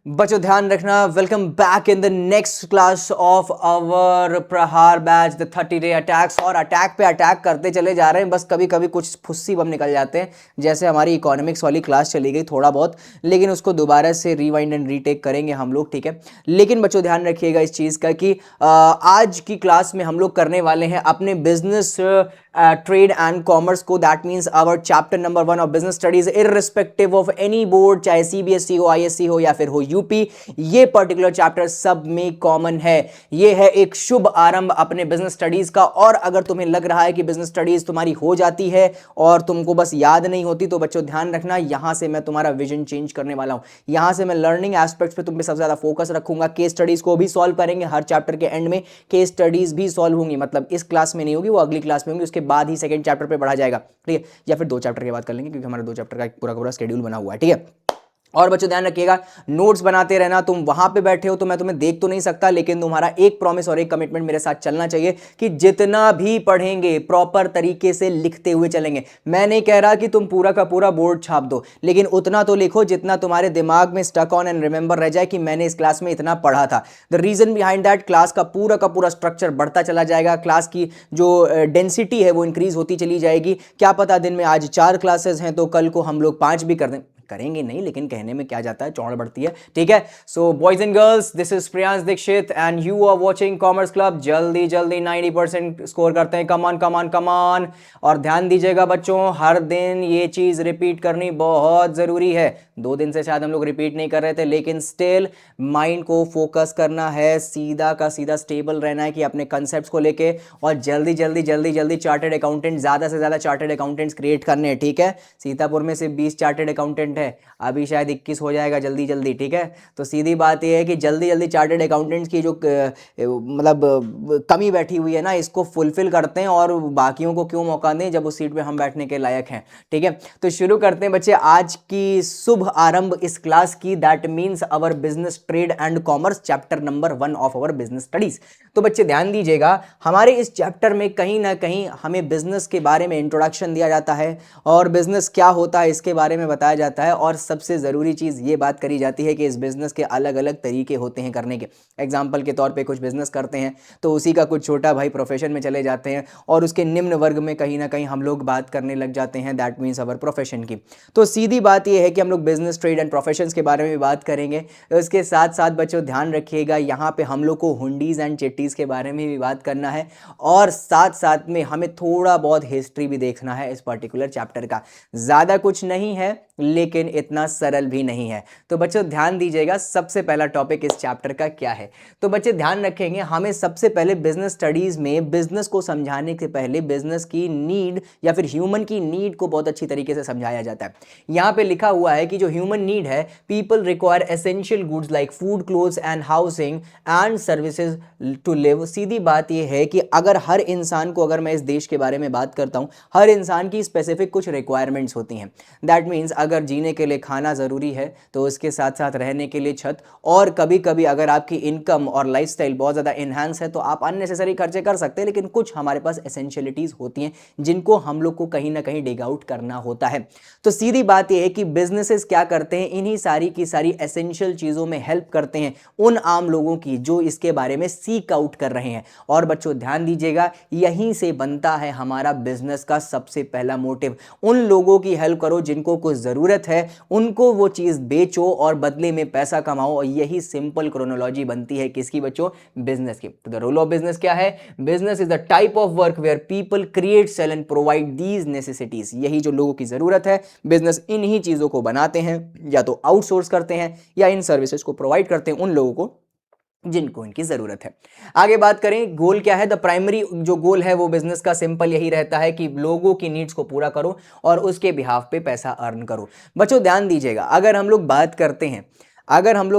बच्चों ध्यान रखना, welcome back in the next class of our Prahar batch the 30 day attacks. और अटैक पे अटैक करते चले जा रहे हैं, बस कभी कभी कुछ फुस्सी बम निकल जाते हैं, जैसे हमारी इकोनॉमिक्स वाली क्लास चली गई थोड़ा बहुत, लेकिन उसको दोबारा से रिवाइंड एंड रीटेक करेंगे हम लोग, ठीक है। लेकिन बच्चों ध्यान रखिएगा इस चीज़ का कि आज की क्लास में हम लोग करने वाले हैं अपने बिजनेस ट्रेड एंड कॉमर्स को, that means our chapter number 1 of business studies irrespective of any board, चाहे सीबीएसई हो, आईएससी हो या फिर हो यूपी, ये पर्टिकुलर चैप्टर सब में कॉमन है। ये है एक शुभ आरंभ अपने बिजनेस स्टडीज का। और अगर तुम्हें लग रहा है कि बिजनेस स्टडीज तुम्हारी हो जाती है और तुमको बस याद नहीं होती, तो बच्चों ध्यान रखना, यहां से मैं तुम्हारा विजन चेंज करने वाला हूं। यहां से मैं लर्निंग एस्पेक्ट्स पे तुम पे सबसे ज्यादा फोकस रखूंगा। केस स्टडीज को भी सॉल्व करेंगे, हर चैप्टर के एंड में केस स्टडीज भी सॉल्व होंगी, मतलब इस क्लास में नहीं होगी, वो अगली क्लास में होंगी, उसके बाद ही सेकंड चैप्टर पे बढ़ा जाएगा, ठीक है। या फिर 2 चैप्टर के बाद कर लेंगे, क्योंकि हमारा 2 चैप्टर का एक पूरा का पूरा शेड्यूल बना हुआ है, ठीक है। और बच्चों ध्यान रखिएगा, नोट्स बनाते रहना। तुम वहां पे बैठे हो तो मैं तुम्हें देख तो नहीं सकता, लेकिन तुम्हारा एक प्रॉमिस और एक कमिटमेंट मेरे साथ चलना चाहिए कि जितना भी पढ़ेंगे प्रॉपर तरीके से लिखते हुए चलेंगे। मैं नहीं कह रहा कि तुम पूरा का पूरा बोर्ड छाप दो, लेकिन उतना तो लिखो जितना तुम्हारे दिमाग में स्टक ऑन एंड रिमेंबर रह जाए कि मैंने इस क्लास में इतना पढ़ा था। The reason behind that, class का पूरा स्ट्रक्चर बढ़ता चला जाएगा, क्लास की जो डेंसिटी है वो इंक्रीज होती चली जाएगी। क्या पता दिन में आज 4 क्लासेस हैं तो कल को हम लोग 5 भी कर दें, करेंगे नहीं, लेकिन कहने में क्या जाता है, चौड़ बढ़ती है, ठीक है। So boys and girls, this is Priyansh Dixit and you are watching commerce club. जल्दी जल्दी 90% स्कोर करते हैं, कमान कमान कमान। और ध्यान दीजिएगा बच्चों, हर दिन ये चीज रिपीट करनी बहुत जरूरी है। 2 दिन से शायद हम लोग रिपीट नहीं कर रहे थे, लेकिन स्टिल माइंड को फोकस करना है, सीधा का सीधा स्टेबल रहना है कि अपने कंसेप्ट को लेके, और जल्दी जल्दी जल्दी जल्दी चार्टर्ड अकाउंटेंट, ज्यादा से ज्यादा चार्टर्ड अकाउंटेंट्स क्रिएट करने हैं, ठीक है। सीतापुर में से 20 चार्टर्ड अकाउंटेंट है, अभी शायद 21 हो जाएगा जल्दी जल्दी, ठीक है। तो सीधी बात यह है कि जल्दी जल्दी चार्टर्ड अकाउंटेंट्स की जो मतलब कमी बैठी हुई है ना, इसको फुलफिल करते हैं, और बाकियों को क्यों मौका दें जब उस सीट पे हम बैठने के लायक हैं, ठीक है। तो शुरू करते हैं बच्चे आज की शुभ आरंभ इस क्लास की, that means our business trade and commerce chapter number 1 of our business studies. तो बच्चे ध्यान दीजिएगा, हमारे इस चैप्टर में कहीं ना कहीं हमें बिजनेस के बारे में इंट्रोडक्शन दिया जाता है, और बिजनेस क्या होता है इसके बारे में बताया जाता है, और सबसे ज़रूरी चीज़ ये बात करी जाती है कि इस बिज़नेस के अलग अलग तरीके होते हैं करने के। एग्जाम्पल के तौर पे कुछ बिज़नेस करते हैं तो उसी का कुछ छोटा भाई प्रोफेशन में चले जाते हैं, और उसके निम्न वर्ग में कहीं ना कहीं हम लोग बात करने लग जाते हैं, दैट मीन्स अवर प्रोफेशन की। तो सीधी बात यह है कि हम लोग बिजनेस ट्रेड एंड प्रोफेशंस के बारे में भी बात करेंगे। उसके साथ साथ बच्चों ध्यान रखिएगा, यहाँ पे हम लोग को हुंडीज़ एंड चिट्टीज़ के बारे में भी बात करना है, और साथ साथ में हमें थोड़ा बहुत हिस्ट्री भी देखना है इस पर्टिकुलर चैप्टर का। ज़्यादा कुछ नहीं है, लेकिन इतना सरल भी नहीं है। तो बच्चों ध्यान दीजिएगा, सबसे पहला टॉपिक इस चैप्टर का क्या है। तो बच्चे ध्यान रखेंगे, हमें सबसे पहले बिजनेस स्टडीज में बिजनेस को समझाने से पहले बिजनेस की नीड या फिर ह्यूमन की नीड को बहुत अच्छी तरीके से समझाया जाता है। यहां पे लिखा हुआ है कि जो ह्यूमन नीड है, people require essential goods like food, clothes and housing and services to live. सीधी बात यह है कि अगर हर इंसान को, अगर मैं इस देश के बारे में बात करता हूं, हर इंसान की स्पेसिफिक कुछ रिक्वायरमेंट्स होती हैं। दैट मीन्स अगर जीने के लिए खाना ज़रूरी है तो उसके साथ साथ रहने के लिए छत, और कभी कभी अगर आपकी इनकम और लाइफस्टाइल बहुत ज़्यादा इन्हांस है तो आप अननेसेसरी खर्चे कर सकते हैं, लेकिन कुछ हमारे पास एसेंशियलिटीज़ होती हैं जिनको हम लोग को कहीं ना कहीं डिग आउट करना होता है। तो सीधी बात यह है कि बिजनेसेस क्या करते हैं, इन्हीं सारी की सारी एसेंशियल चीज़ों में हेल्प करते हैं उन आम लोगों की जो इसके बारे में सीक आउट कर रहे हैं। और बच्चों ध्यान दीजिएगा, यहीं से बनता है हमारा बिजनेस का सबसे पहला मोटिव। उन लोगों की हेल्प करो जिनको कुछ ज़रूरत है, उनको वो चीज़ बेचो और बदले में पैसा कमाओ, और यही सिंपल क्रोनोलॉजी बनती है किसकी बच्चों, बिजनेस की। तो द रोल ऑफ बिजनेस क्या है, business is the type of work where people create, sell and provide these necessities. यही जो लोगों की ज़रूरत है, बिजनेस इन्हीं चीज़ों को बनाते हैं, या तो आउटसोर्स करते हैं या इन सर्विसेज को प्रोवाइड करते हैं उन लोगों को जिनको इनकी जरूरत है। आगे बात करें, गोल क्या है, द प्राइमरी जो गोल है वो बिजनेस का सिंपल यही रहता है कि लोगों की नीड्स को पूरा करो और उसके बिहाफ पे पैसा अर्न करो। बच्चों ध्यान दीजिएगा, अगर हम लोग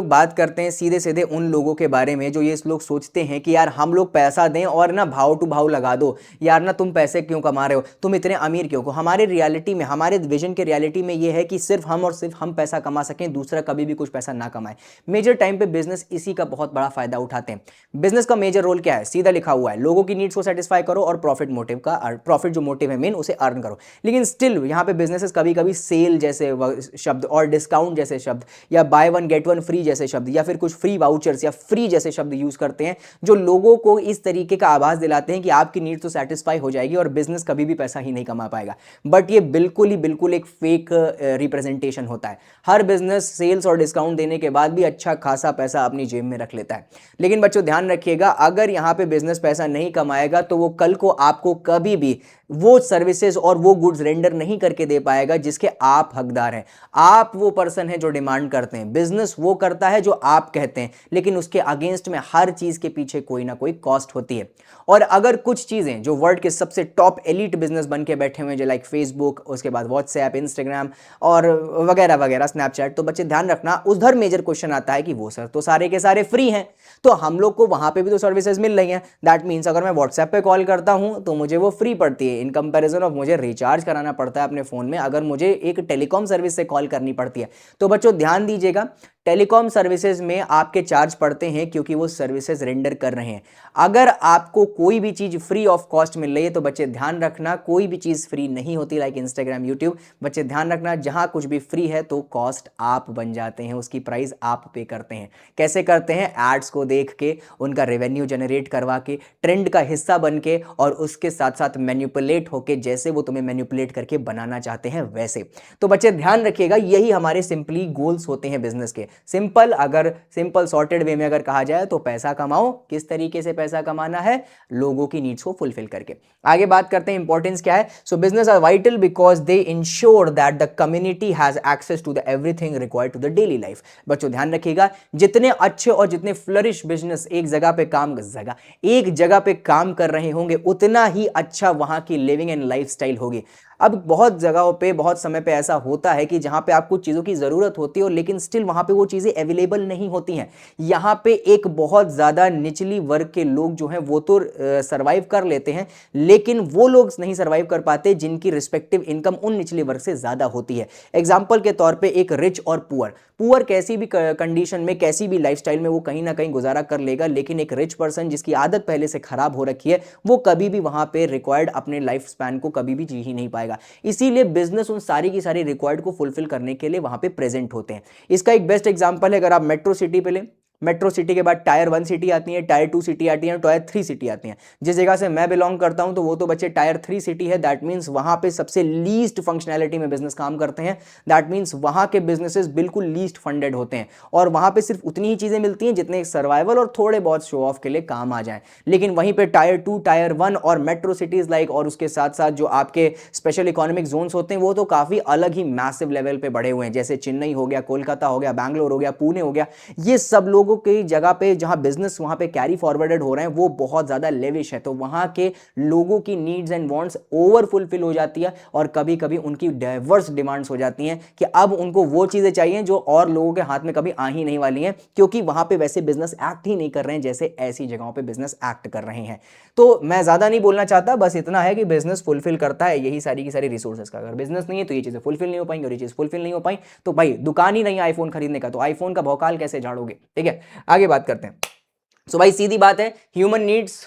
बात करते हैं सीधे सीधे उन लोगों के बारे में जो ये लोग सोचते हैं कि यार हम लोग पैसा दें और ना भाव टू भाव लगा दो, यार ना तुम पैसे क्यों कमा रहे हो, तुम इतने अमीर क्यों हो। हमारे रियलिटी में, हमारे विजन के रियलिटी में ये है कि सिर्फ हम और सिर्फ हम पैसा कमा सकें, दूसरा कभी भी कुछ पैसा ना कमाए। मेजर टाइम पे बिजनेस इसी का बहुत बड़ा फायदा उठाते हैं। बिजनेस का मेजर रोल क्या है, सीधा लिखा हुआ है, लोगों की नीड्स को सेटिस्फाई करो और प्रॉफिट जो मोटिव है मेन, उसे अर्न करो। लेकिन स्टिल यहाँ पे बिजनेसेस कभी कभी सेल जैसे शब्द और डिस्काउंट जैसे शब्द या by one get one free जैसे शब्द या फिर कुछ फ्री वाउचर्स या फ्री जैसे शब्द यूज करते हैं जो लोगों को इस तरीके का आभास दिलाते हैं कि आपकी नीड तो सेटिस्फाई हो जाएगी और बिजनेस कभी भी पैसा ही नहीं कमा पाएगा। बट ये बिल्कुल एक फेक रिप्रेजेंटेशन होता है। हर बिजनेस सेल्स और डिस्काउंट देने के बाद भी अच्छा खासा पैसा अपनी जेब में रख लेता है। लेकिन बच्चों ध्यान रखिएगा, अगर यहां पे बिजनेस पैसा नहीं कमाएगा तो वो कल को आपको कभी भी वो सर्विसेज और वो गुड्स रेंडर नहीं करके दे पाएगा जिसके आप हकदार हैं। आप वो पर्सन है जो डिमांड करते हैं, बिजनेस वो करता है जो आप कहते हैं, लेकिन उसके अगेंस्ट में हर चीज के पीछे कोई ना कोई कॉस्ट होती है। और अगर कुछ चीजें जो वर्ल्ड के सबसे टॉप एलिट बिजनेस बन के बैठे हुए हैं, जो लाइक फेसबुक, उसके बाद व्हाट्सएप, इंस्टाग्राम और वगैरह वगैरह, स्नैपचैट, तो बच्चे ध्यान रखना उधर मेजर क्वेश्चन आता है कि वो सर तो सारे के सारे फ्री हैं, तो हम लोग को वहां पे भी तो सर्विसेज मिल रही हैं। दैट मीन्स अगर मैं व्हाट्सएप पे कॉल करता हूं तो मुझे वो फ्री पड़ती है इन कंपैरिजन ऑफ मुझे रिचार्ज कराना पड़ता है अपने फोन में अगर मुझे एक टेलीकॉम सर्विस से कॉल करनी पड़ती है। तो बच्चों ध्यान दीजिएगा, टेलीकॉम सर्विसेज में आपके चार्ज पड़ते हैं क्योंकि वो सर्विसेज रेंडर कर रहे हैं। अगर आपको कोई भी चीज फ्री ऑफ कॉस्ट मिल रही है तो बच्चे ध्यान रखना कोई भी चीज फ्री नहीं होती, लाइक इंस्टाग्राम, यूट्यूब। बच्चे ध्यान रखना जहां कुछ भी फ्री है तो कॉस्ट आप बन जाते हैं, उसकी प्राइस आप पे करते हैं। कैसे करते हैं? एड्स को देख के, उनका रेवेन्यू जनरेट करवा के, ट्रेंड का हिस्सा बन के और उसके साथ साथ मैनिपुलेट होके, जैसे वो तुम्हें मैनिपुलेट करके बनाना चाहते हैं वैसे। तो बच्चे ध्यान रखिएगा, यही हमारे सिंपली गोल्स होते हैं बिजनेस के। सिंपल, अगर सिंपल सॉर्टेड वे में अगर कहा जाए तो पैसा कमाओ। किस तरीके से पैसा कमाना है? लोगों की नीड्स को फुलफिल करके। आगे बात करते हैं इंपॉर्टेंस क्या है। So business are vital because they ensure that the community has access to the everything required to the daily life. बच्चों ध्यान रखिएगा, जितने अच्छे और जितने फ्लरिश बिजनेस एक जगह पे काम कर रहे होंगे उतना ही अच्छा वहां की लिविंग एंड लाइफस्टाइल होगी। अब बहुत जगहों पे, बहुत समय पे ऐसा होता है कि जहां पे आपको चीजों की जरूरत होती है और लेकिन स्टिल वहां पे वो चीजें अवेलेबल नहीं होती हैं। यहां पे एक बहुत ज्यादा निचली वर्ग के लोग जो हैं वो तो सरवाइव कर लेते हैं, लेकिन वो लोग नहीं सरवाइव कर पाते जिनकी रिस्पेक्टिव इनकम उन निचले वर्ग से ज्यादा होती है। एग्जाम्पल के तौर पर एक रिच और पुअर कैसी भी कंडीशन में, कैसी भी लाइफस्टाइल में वो कहीं ना कहीं गुजारा कर लेगा, लेकिन एक रिच पर्सन जिसकी आदत पहले से खराब हो रखी है वो कभी भी वहां पे रिक्वायर्ड अपने लाइफ स्पैन को कभी भी जी ही नहीं पाएगा। इसीलिए बिजनेस उन सारी की सारी रिक्वायर्ड को फुलफिल करने के लिए वहां पे प्रेजेंट होते हैं। इसका एक बेस्ट एग्जांपल है, अगर आप मेट्रो सिटी पे लें, मेट्रो सिटी के बाद टायर 1 सिटी आती है, टायर 2 सिटी आती है, टायर 3 सिटी आती है। जिस जगह से मैं बिलोंग करता हूं तो वो तो बच्चे टायर 3 सिटी है। दैट मींस वहां पे सबसे लीस्ट फंक्शनैलिटी में बिजनेस काम करते हैं। दैट मींस वहां के बिजनेसेस बिल्कुल लीस्ट फंडेड होते हैं और वहां पे सिर्फ उतनी ही चीजें मिलती हैं जितने सर्वाइवल और थोड़े बहुत शो ऑफ के लिए काम आ जाए। लेकिन वहीं पे टायर 2, टायर 1 और मेट्रो सिटीज लाइक, और उसके साथ साथ जो आपके स्पेशल इकोनॉमिक जोन्स होते हैं वो तो काफी अलग ही मैसिव लेवल पे बढ़े हुए हैं, जैसे चेन्नई हो गया, कोलकाता हो गया, बैंगलोर हो गया, पुणे हो गया। ये सब लोगों की जगह पे जहां बिजनेस वहां पे कैरी फॉरवर्डेड हो रहे हैं वो बहुत ज्यादा लेविश है, तो वहां के लोगों की needs and wants over fulfil हो जाती है और कभी कभी उनकी डाइवर्स डिमांड्स हो जाती हैं कि अब उनको वो चीजें चाहिए जो और लोगों के हाथ में कभी आ ही नहीं वाली हैं, क्योंकि वहां पे वैसे बिजनेस एक्ट ही नहीं कर रहे हैं जैसे ऐसी जगहों पे बिजनेस एक्ट कर रहे हैं। तो मैं ज्यादा नहीं बोलना चाहता, बस इतना है कि बिजनेस फुलफिल करता है यही सारी की सारी रिसोर्सेज का। अगर बिजनेस नहीं है तो ये चीजें फुलफिल नहीं हो पाएंगी और ये चीज फुलफिल नहीं हो पाई तो भाई दुकान ही नहीं है आईफोन खरीदने का, तो आईफोन का भौकाल कैसे झाड़ोगे? ठीक है, आगे बात करते हैं। सो भाई सीधी बात है, human needs,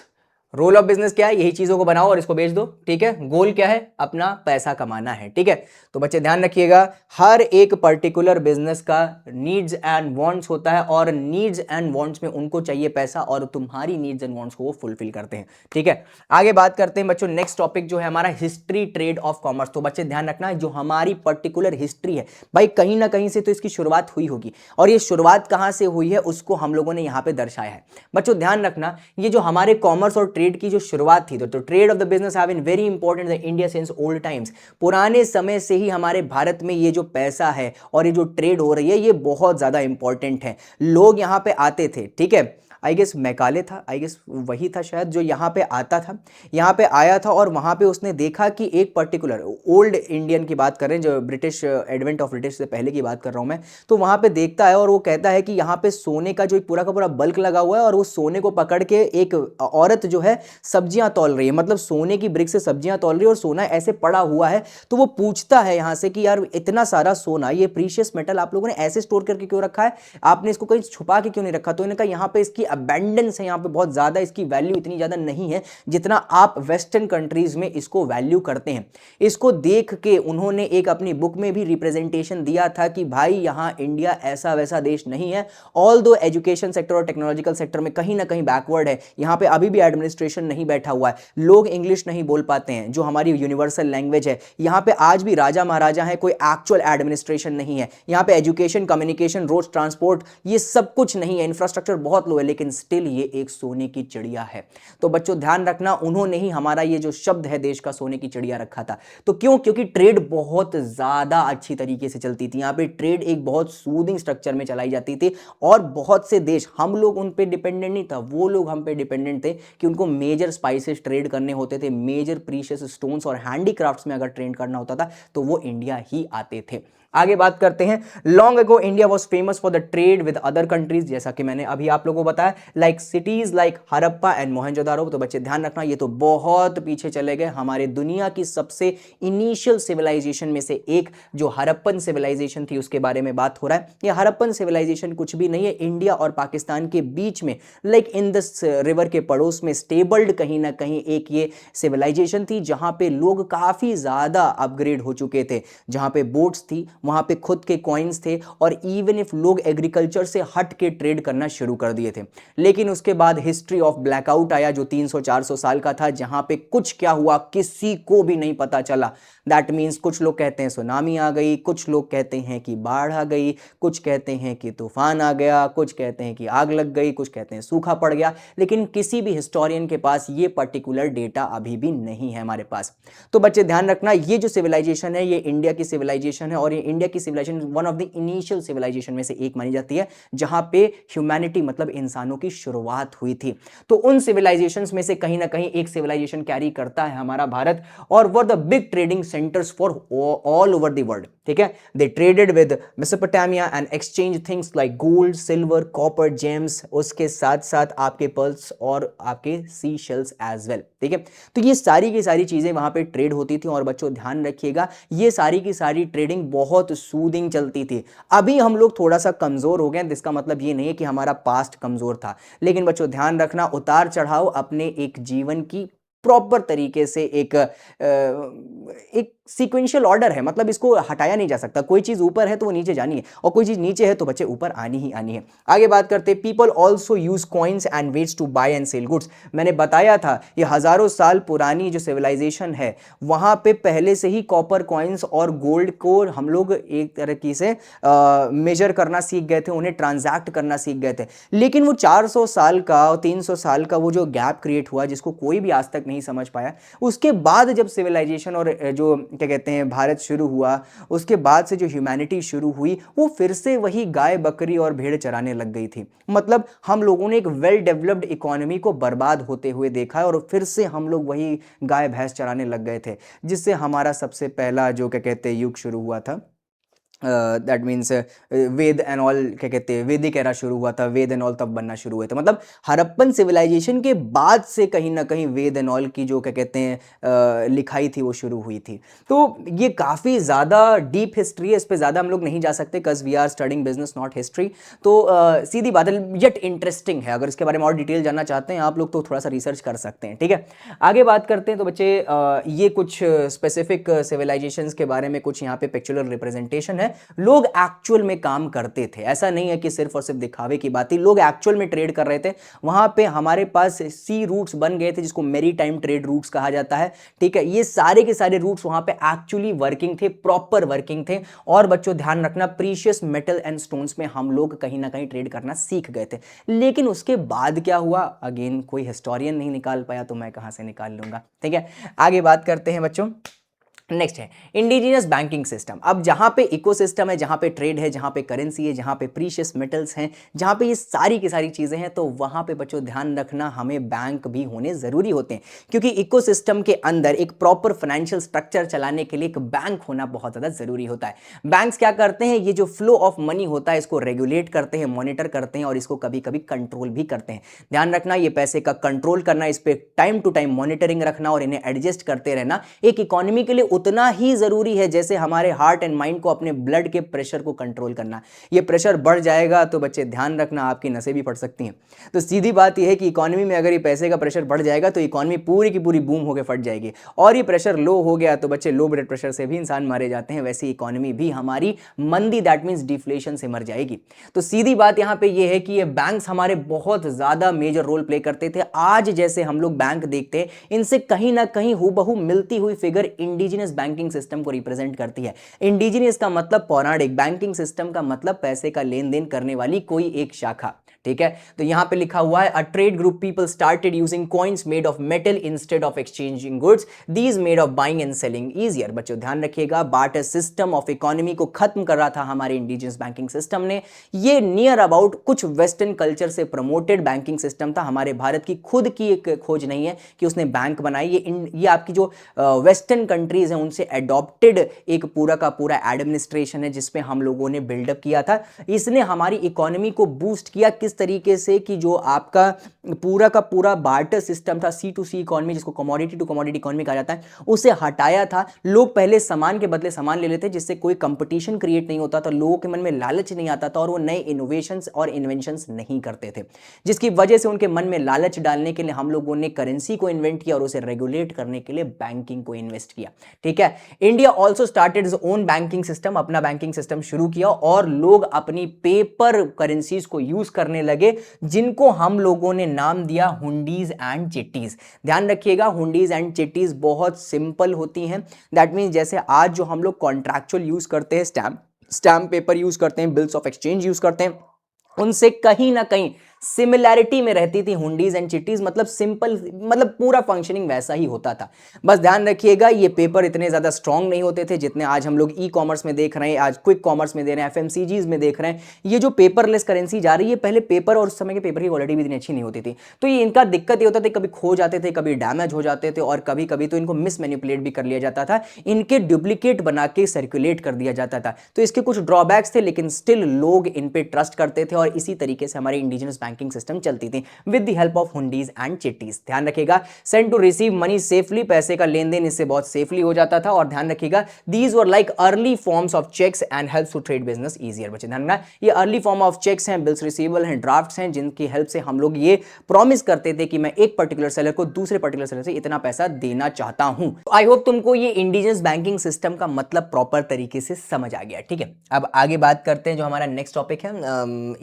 role of business क्या है? यही चीजों को बनाओ और इसको बेच दो। ठीक है, गोल क्या है? अपना पैसा कमाना है। ठीक है, तो बच्चे ध्यान रखिएगा, हर एक पर्टिकुलर बिजनेस का नीड्स एंड वांट्स होता है और नीड्स एंड वांट्स में उनको चाहिए पैसा और तुम्हारी नीड्स एंड वांट्स को वो फुलफिल करते हैं। ठीक है, आगे बात करते हैं बच्चों। नेक्स्ट टॉपिक जो है हमारा हिस्ट्री ट्रेड ऑफ कॉमर्स। तो बच्चे ध्यान रखना, जो हमारी पर्टिकुलर हिस्ट्री है भाई, कहीं ना कहीं से तो इसकी शुरुआत हुई होगी और ये शुरुआत कहां से हुई है उसको हम लोगों ने यहां पे दर्शाया है। बच्चों ध्यान रखना, ये जो हमारे कॉमर्स और ट्रेड की जो शुरुआत थी, तो trade of the business have been very important in India since old times. पुराने समय से ही हमारे भारत में ये जो पैसा है और ये जो ट्रेड हो रही है ये बहुत ज्यादा इंपॉर्टेंट है। लोग यहां पे आते थे, ठीक है, आई गेस मैकाले था, आई गेस वही था शायद, जो यहाँ पे आता था, यहाँ पे आया था और वहाँ पे उसने देखा कि एक पर्टिकुलर ओल्ड इंडियन की बात कर रहे हैं, जो ब्रिटिश एडवेंट ऑफ ब्रिटिश से पहले की बात कर रहा हूँ मैं, तो वहाँ पे देखता है और वो कहता है कि यहाँ पे सोने का जो एक पूरा का पूरा बल्क लगा हुआ है और वो सोने को पकड़ के एक औरत जो है सब्जियां तौल रही है, मतलब सोने की ब्रिक से सब्जियां तौल रही है और सोना ऐसे पड़ा हुआ है। तो वो पूछता है यहाँ से कि यार इतना सारा सोना, ये प्रीशियस मेटल आप लोगों ने ऐसे स्टोर करके क्यों रखा है, आपने इसको कहीं छुपा के क्यों नहीं रखा? तो इन्होंने कहा यहाँ पे इसकी अबेंडेंस है यहाँ पे बहुत ज़्यादा, इसकी वैल्यू इतनी ज़्यादा नहीं है जितना आप वेस्टर्न कंट्रीज में इसको वैल्यू करते हैं। इसको देख के उन्होंने एक अपनी बुक में भी रिप्रेजेंटेशन दिया था कि भाई यहाँ इंडिया ऐसा वैसा देश नहीं है, ऑल दो एजुकेशन सेक्टर और टेक्नोलॉजिकल सेक्टर में कहीं ना कहीं बैकवर्ड है, यहाँ पे अभी भी एडमिनिस्ट्रेशन नहीं बैठा हुआ है, लोग इंग्लिश नहीं बोल पाते हैं जो हमारी यूनिवर्सल लैंग्वेज है, यहाँ पे आज भी राजा महाराजा है, कोई एक्चुअल एडमिनिस्ट्रेशन नहीं है, यहाँ पे एजुकेशन, कम्युनिकेशन, रोड ट्रांसपोर्ट ये सब कुछ नहीं है, इंफ्रास्ट्रक्चर बहुत लो है, लेकिन स्टिल ये एक सोने की चिड़िया है। तो बच्चों ध्यान रखना, उन्होंने ही हमारा ये जो शब्द है देश का सोने की चिड़िया रखा था। तो क्यों? क्योंकि ट्रेड बहुत ज्यादा अच्छी तरीके से चलती थी, यहाँ पे ट्रेड एक बहुत सूदिंग स्ट्रक्चर में चलाई जाती थी और बहुत से देश, हम लोग उन पे डिपेंडेंट नहीं था, वो लोग हम पे डिपेंडेंट थे कि उनको मेजर स्पाइसेस ट्रेड करने होते थे, मेजर प्रीशियस स्टोन्स और हैंडीक्राफ्ट्स में अगर ट्रेड करना होता था तो वो इंडिया ही आते थे। आगे बात करते हैं, long ago India was famous for the trade with other countries, जैसा कि मैंने अभी आप लोगों को बताया, like cities like Harappa and Mohenjodaro. तो बच्चे ध्यान रखना, ये तो बहुत पीछे चले गए, हमारे दुनिया की सबसे इनिशियल सिविलाइजेशन में से एक जो हड़प्पन सिविलाइजेशन थी उसके बारे में बात हो रहा है। ये हड़प्पन सिविलाइजेशन कुछ भी नहीं है, इंडिया और पाकिस्तान के बीच में लाइक इन द रिवर के पड़ोस में स्टेबल्ड कहीं ना कहीं एक ये सिविलाइजेशन थी जहां पे लोग काफी ज्यादा अपग्रेड हो चुके थे, जहां पे बोट्स थी, वहां पे खुद के कॉइन्स थे और इवन इफ लोग एग्रीकल्चर से हट के ट्रेड करना शुरू कर दिए थे। लेकिन उसके बाद हिस्ट्री ऑफ ब्लैकआउट आया जो 300-400 साल का था, जहां पे कुछ क्या हुआ किसी को भी नहीं पता चला। दैट मीन्स कुछ लोग कहते हैं सुनामी आ गई, कुछ लोग कहते हैं कि बाढ़ आ गई, कुछ कहते हैं कि तूफान आ गया, कुछ कहते हैं कि आग लग गई, कुछ कहते हैं सूखा पड़ गया, लेकिन किसी भी हिस्टोरियन के पास ये पर्टिकुलर डेटा अभी भी नहीं है हमारे पास। तो बच्चे ध्यान रखना, ये जो सिविलाइजेशन है ये इंडिया की सिविलाइजेशन है और ये इंडिया की civilization one of the initial civilization में से एक मानी जाती है जहां पे ह्यूमैनिटी मतलब इंसानों की शुरुआत हुई थी। तो उन सिविलाइजेशंस में से कहीं ना कहीं एक सिविलाइजेशन कैरी करता है हमारा भारत और were the big trading centres for all over the world. ठीक है, they traded with Mesopotamia and exchange things like gold, silver, copper, gems, उसके साथ साथ आपके पर्ल्स और आपके सी शेल्स एज वेल। ठीक है, तो ये सारी की सारी चीजें वहां पे ट्रेड होती थी और बच्चों ध्यान रखिएगा ये सारी की सारी ट्रेडिंग बहुत सूदिंग चलती थी। अभी हम लोग थोड़ा सा कमजोर हो गए, जिसका मतलब ये नहीं है कि हमारा पास्ट कमजोर था, लेकिन बच्चों ध्यान रखना उतार चढ़ाव अपने एक जीवन की प्रॉपर तरीके से एक सीक्वेंशियल ऑर्डर है, मतलब इसको हटाया नहीं जा सकता, कोई चीज ऊपर है तो वो नीचे जानी है और कोई चीज नीचे है तो बच्चे ऊपर आनी ही आनी है। आगे बात करते हैं, people also use coins and weights to buy and sell goods. मैंने बताया था ये हजारों साल पुरानी जो सिविलाइजेशन है वहां पे पहले से ही कॉपर कॉइन्स और गोल्ड को हम लोग एक तरीके से मेजर करना सीख गए थे, उन्हें ट्रांजैक्ट करना सीख गए थे। लेकिन वो 400 साल का और 300 साल का वो जो गैप क्रिएट हुआ जिसको कोई भी आज तक नहीं समझ पाया, उसके बाद जब सिविलाइजेशन और जो क्या कहते हैं भारत शुरू हुआ, उसके बाद से जो ह्यूमैनिटी शुरू हुई वो फिर से वही गाय बकरी और भेड़ चराने लग गई थी। मतलब हम लोगों ने एक वेल डेवलप्ड इकोनॉमी को बर्बाद होते हुए देखा है और फिर से हम लोग वही गाय भैंस चराने लग गए थे, जिससे हमारा सबसे पहला जो क्या कहते हैं युग शुरू हुआ था। That means Veda and all क्या कहते हैं वैदिक एरा शुरू हुआ था, वेद एंड ऑल तब बनना शुरू हुए थे। मतलब हड़प्पन सिविलाइजेशन के बाद से कहीं ना कहीं वेद एंड ऑल की जो क्या कहते हैं लिखाई थी वो शुरू हुई थी। तो ये काफ़ी ज़्यादा डीप हिस्ट्री है, इस पर ज़्यादा हम लोग नहीं जा सकते cause we are studying business not history. तो सीधी बात है, येट इंटरेस्टिंग है, अगर इसके बारे में और डिटेल जानना चाहते हैं आप लोग तो थोड़ा सा रिसर्च कर सकते हैं। ठीक है, आगे बात करते हैं। तो बच्चे ये कुछ स्पेसिफिक सिविलाइजेशंस के बारे में कुछ यहाँ पे पिक्चुलर रिप्रेजेंटेशन है। लोग एक्चुअल में काम करते थे, ऐसा नहीं है कि सिर्फ और सिर्फ दिखावे की बात थी, लोग एक्चुअल में ट्रेड कर रहे थे। वहां पे हमारे पास सी रूट्स बन गए थे जिसको मेरी टाइम ट्रेड रूट्स कहा जाता है। ठीक है, ये सारे के सारे रूट्स वहां पे एक्चुअली वर्किंग थे, प्रॉपर वर्किंग थे। और बच्चों ध्यान रखना, प्रीशियस मेटल एंड स्टोन्स में हम लोग कहीं ना कहीं ट्रेड करना सीख गए थे। लेकिन उसके बाद क्या हुआ, अगेन कोई हिस्टोरियन नहीं निकाल पाया, तो मैं कहां से निकाल लूंगा। ठीक है, आगे बात करते हैं बच्चों। नेक्स्ट है इंडिजिनियस बैंकिंग सिस्टम। अब जहां पे इकोसिस्टम है, जहां पे ट्रेड है, जहां पे करेंसी है, जहां पे प्रीशियस मेटल्स हैं, जहां पे ये सारी की सारी चीजें हैं, तो वहां पे बच्चों ध्यान रखना हमें बैंक भी होने जरूरी होते हैं, क्योंकि इकोसिस्टम के अंदर एक प्रॉपर फाइनेंशियल स्ट्रक्चर चलाने के लिए एक बैंक होना बहुत ज्यादा जरूरी होता है। बैंक्स क्या करते हैं, ये जो फ्लो ऑफ मनी होता है इसको रेगुलेट करते हैं, मॉनिटर करते हैं और इसको कभी कभी कंट्रोल भी करते हैं। ध्यान रखना, ये पैसे का कंट्रोल करना, इस पे टाइम टू टाइम मॉनिटरिंग रखना और इन्हें एडजस्ट करते रहना एक इकोनॉमी के लिए उतना ही जरूरी है जैसे हमारे हार्ट एंड माइंड को अपने ब्लड के प्रेशर को कंट्रोल करना। ये प्रेशर बढ़ जाएगा तो बच्चे ध्यान रखना आपकी नसें भी फट सकती हैं। तो सीधी बात यह है कि इकोनॉमी में अगर ये पैसे का प्रेशर बढ़ जाएगा तो इकोनॉमी पूरी की पूरी बूम होकर फट जाएगी, और ये प्रेशर लो हो गया तो बच्चे लो ब्लड प्रेशर से भी इंसान मारे जाते हैं, वैसे इकोनॉमी भी हमारी मंदी दैट मींस डिफ्लेशन से मर जाएगी। तो सीधी बात यहां पे ये है कि ये बैंक्स हमारे बहुत ज्यादा मेजर रोल प्ले करते थे। आज जैसे हम लोग बैंक देखते हैं, इनसे कहीं ना कहीं हूबहू मिलती हुई फिगर इंडिजिनस बैंकिंग सिस्टम को रिप्रेजेंट करती है। इंडिजिनस का मतलब पौराणिक, बैंकिंग सिस्टम का मतलब पैसे का लेन देन करने वाली कोई एक शाखा। ठीक है, तो यहां पे लिखा हुआ है अ trade group people started using coins made of metal instead of exchanging goods, these made of buying and selling easier. बच्चों ध्यान रखिएगा, बार्टर सिस्टम ऑफ इकोनॉमी को खत्म कर रहा था हमारे इंडिजिनस बैंकिंग सिस्टम ने। ये नियर अबाउट कुछ वेस्टर्न कल्चर से प्रमोटेड बैंकिंग सिस्टम था, हमारे भारत की खुद की एक खोज नहीं है कि उसने बैंक बनाई। ये आपकी जो वेस्टर्न कंट्रीज हैं उनसे एडॉप्टेड एक पूरा का पूरा एडमिनिस्ट्रेशन है जिसपे हम लोगों ने बिल्डअप किया था। इसने हमारी इकोनॉमी को बूस्ट किया किस तरीके से कि जो आपका पूरा का पूरा बार्टर सिस्टम था, सी टू सी इकोनॉमी जिसको कमोडिटी टू कमोडिटी इकोनॉमी कहा जाता है, उसे हटाया था। लोग पहले सामान के बदले सामान ले लेते जिससे कोई कंपटीशन क्रिएट नहीं होता था, लोगों के मन में लालच नहीं आता था और वो नए इनोवेशंस और इन्वेंशंस नहीं करते थे, जिसकी वजह से उनके मन में लालच डालने के लिए हम लोगों ने करेंसी को इन्वेंट किया और उसे रेगुलेट करने के लिए बैंकिंग को इन्वेस्ट किया। ठीक है, India also started its own banking system, अपना बैंकिंग सिस्टम शुरू किया और लोग अपनी पेपर करेंसीज को यूज करने लगे जिनको हम लोगों ने नाम दिया हुंडीज एंड चिट्टीज। ध्यान रखिएगा, हुंडीज एंड चिट्टीज बहुत सिंपल होती हैं। दैट मींस जैसे आज जो हम लोग कॉन्ट्रैक्चुअल यूज करते हैं, स्टैम्प पेपर यूज करते हैं, बिल्स ऑफ एक्सचेंज यूज करते हैं, उनसे कहीं ना कहीं सिमिलैरिटी में रहती थी हुंडीज एंड चिट्टीज। मतलब सिंपल, मतलब पूरा फंक्शनिंग वैसा ही होता था। बस ध्यान रखिएगा, ये पेपर इतने ज्यादा स्ट्रांग नहीं होते थे जितने आज हम लोग ई कॉमर्स में देख रहे हैं, आज क्विक कॉमर्स में दे रहे हैं, एफएमसीजीज में देख रहे हैं। ये जो पेपरलेस करेंसी जा रही है, पहले पेपर और उस समय के पेपर की क्वालिटी भी इतनी अच्छी नहीं होती थी, तो ये इनका दिक्कत ये होता था, कभी खो जाते थे, कभी डैमेज हो जाते थे और कभी कभी तो इनको मिस मैनिपुलेट भी कर लिया जाता था, इनके डुप्लीकेट बना के सर्कुलेट कर दिया जाता था। तो इसके कुछ ड्रॉबैक्स थे, लेकिन स्टिल लोग इन पे ट्रस्ट करते थे और इसी तरीके से हमारी इंडिजिनस बैंकिंग सिस्टम चलती थी with the help of hundis and chittis. ध्यान रखिएगा, send to receive money safely, पैसे का लेन देन इससे बहुत सेफली हो जाता था। और ध्यान रखिएगा, these were like early forms of cheques and helps to trade business easier. बच्चे ध्यान रखना, ये अर्ली फॉर्म ऑफ चेक्स हैं, बिल्स रिसीवेबल हैं, ड्राफ्ट्स हैं, जिनकी हेल्प से हम लोग ये प्रॉमिस करते थे कि मैं एक पर्टिकुलर सेलर को दूसरे पर्टिकुलर सेलर से इतना पैसा देना चाहता हूं। आई होप तुमको ये इंडिजिनस बैंकिंग सिस्टम का मतलब प्रॉपर तरीके से समझ आ गया। ठीक है, अब आगे बात करते हैं जो हमारा नेक्स्ट टॉपिक है,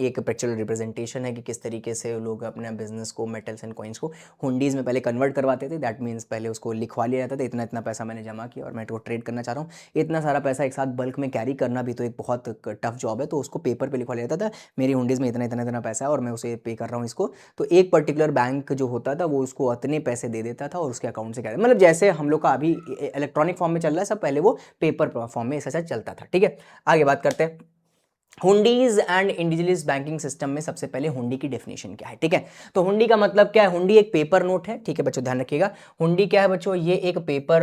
एक पिक्चरल रिप्रेजेंटेशन है कि किस तरीके से लोग अपने बिजनेस को, मेटल्स एंड कॉइन्स को हुंडीज में पहले कन्वर्ट करवाते थे। दैट मीन्स पहले उसको लिखवा लिया जाता था, इतना इतना पैसा मैंने जमा किया और मैं इसको ट्रेड करना चाह रहा हूँ। इतना सारा पैसा एक साथ बल्क में कैरी करना भी तो एक बहुत टफ जॉब है, तो उसको पेपर पे लिखवा लिया जाता था, मेरी हुंडीज में इतना इतना इतना पैसा है और मैं उसे पे कर रहा हूँ इसको। तो एक पर्टिकुलर बैंक जो होता था वो उसको उतने पैसे दे देता था और उसके अकाउंट से, मतलब जैसे हम लोग का अभी इलेक्ट्रॉनिक फॉर्म में चल रहा है सब, पहले वो पेपर फॉर्म में ऐसा चलता था। ठीक है, आगे बात करते हैं। Hundis and indigenous banking system में सबसे पहले हुंडी की डेफिनेशन क्या है। ठीक है, तो हुंडी का मतलब क्या है? हुंडी एक पेपर नोट है। ठीक है बच्चों, ध्यान रखिएगा, हुंडी क्या है बच्चों? ये एक पेपर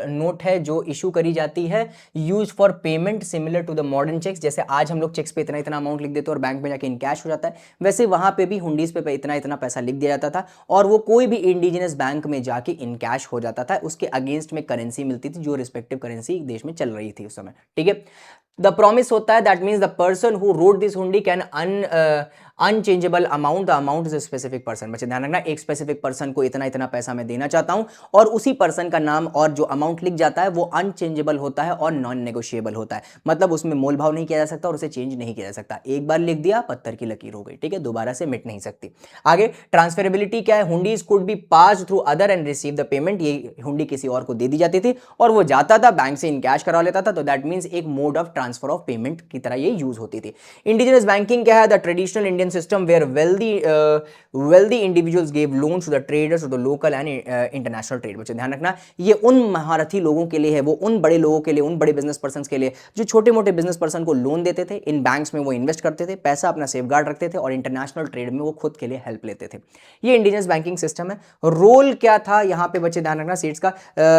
नोट है जो इशू करी जाती है, use for payment similar to the modern cheques. जैसे आज हम लोग चेक्स पे इतना इतना अमाउंट लिख देते हैं और बैंक में जाके इन कैश हो जाता है, वैसे वहां पे भी हुंडीज पे इतना इतना पैसा लिख दिया जाता था और वो कोई भी इंडिजिनस बैंक में जाके इन कैश हो जाता था। उसके अगेंस्ट में करेंसी मिलती थी, जो रिस्पेक्टिव करेंसी देश में चल रही थी उस समय। ठीक है, द प्रॉमिस होता है, that means the person who wrote this hundi can unchangeable amount, the amount is a specific person. बच्चे ध्यान रखना, एक स्पेसिफिक पर्सन को इतना इतना पैसा मैं देना चाहता हूं और उसी पर्सन का नाम और जो अमाउंट लिख जाता है वो अनचेंजेबल होता है और नॉन नेगोशिएबल होता है, मतलब उसमें मोल भाव नहीं किया जा सकता और उसे चेंज नहीं किया जा सकता। एक बार लिख दिया, पत्थर की लकीर हो गई। ठीक है, दोबारा से मिट नहीं सकती। आगे ट्रांसफरेबिलिटी क्या है? Hundis could be passed through other and receive the payment. ये हुंडी किसी और को दे दी जाती थी और वो जाता था बैंक से इन कैश करवा लेता था, तो दैट मींस एक mode of transfer of payment की तरह ये यूज होती थी। इंडिजिनस बैंकिंग क्या है? The traditional Indian system where wealthy individuals gave loans to the traders of the local and international trade। बच्चों ध्यान रखना, ये उन महारथी लोगों के लिए है, वो उन बड़े लोगों के लिए, उन बड़े बिजनेस पर्सन के लिए जो छोटे मोटे बिजनेस पर्सन को लोन देते थे। इन बैंक्स में वो इन्वेस्ट करते थे, पैसा अपना सेफगार्ड रखते थे और इंटरनेशनल ट्रेड में वो खुद के लिए हेल्प लेते थे। ये इंडिजिनस बैंकिंग सिस्टम है। रोल क्या था यहाँ पे बच्चे ध्यान रखना सीट्स का?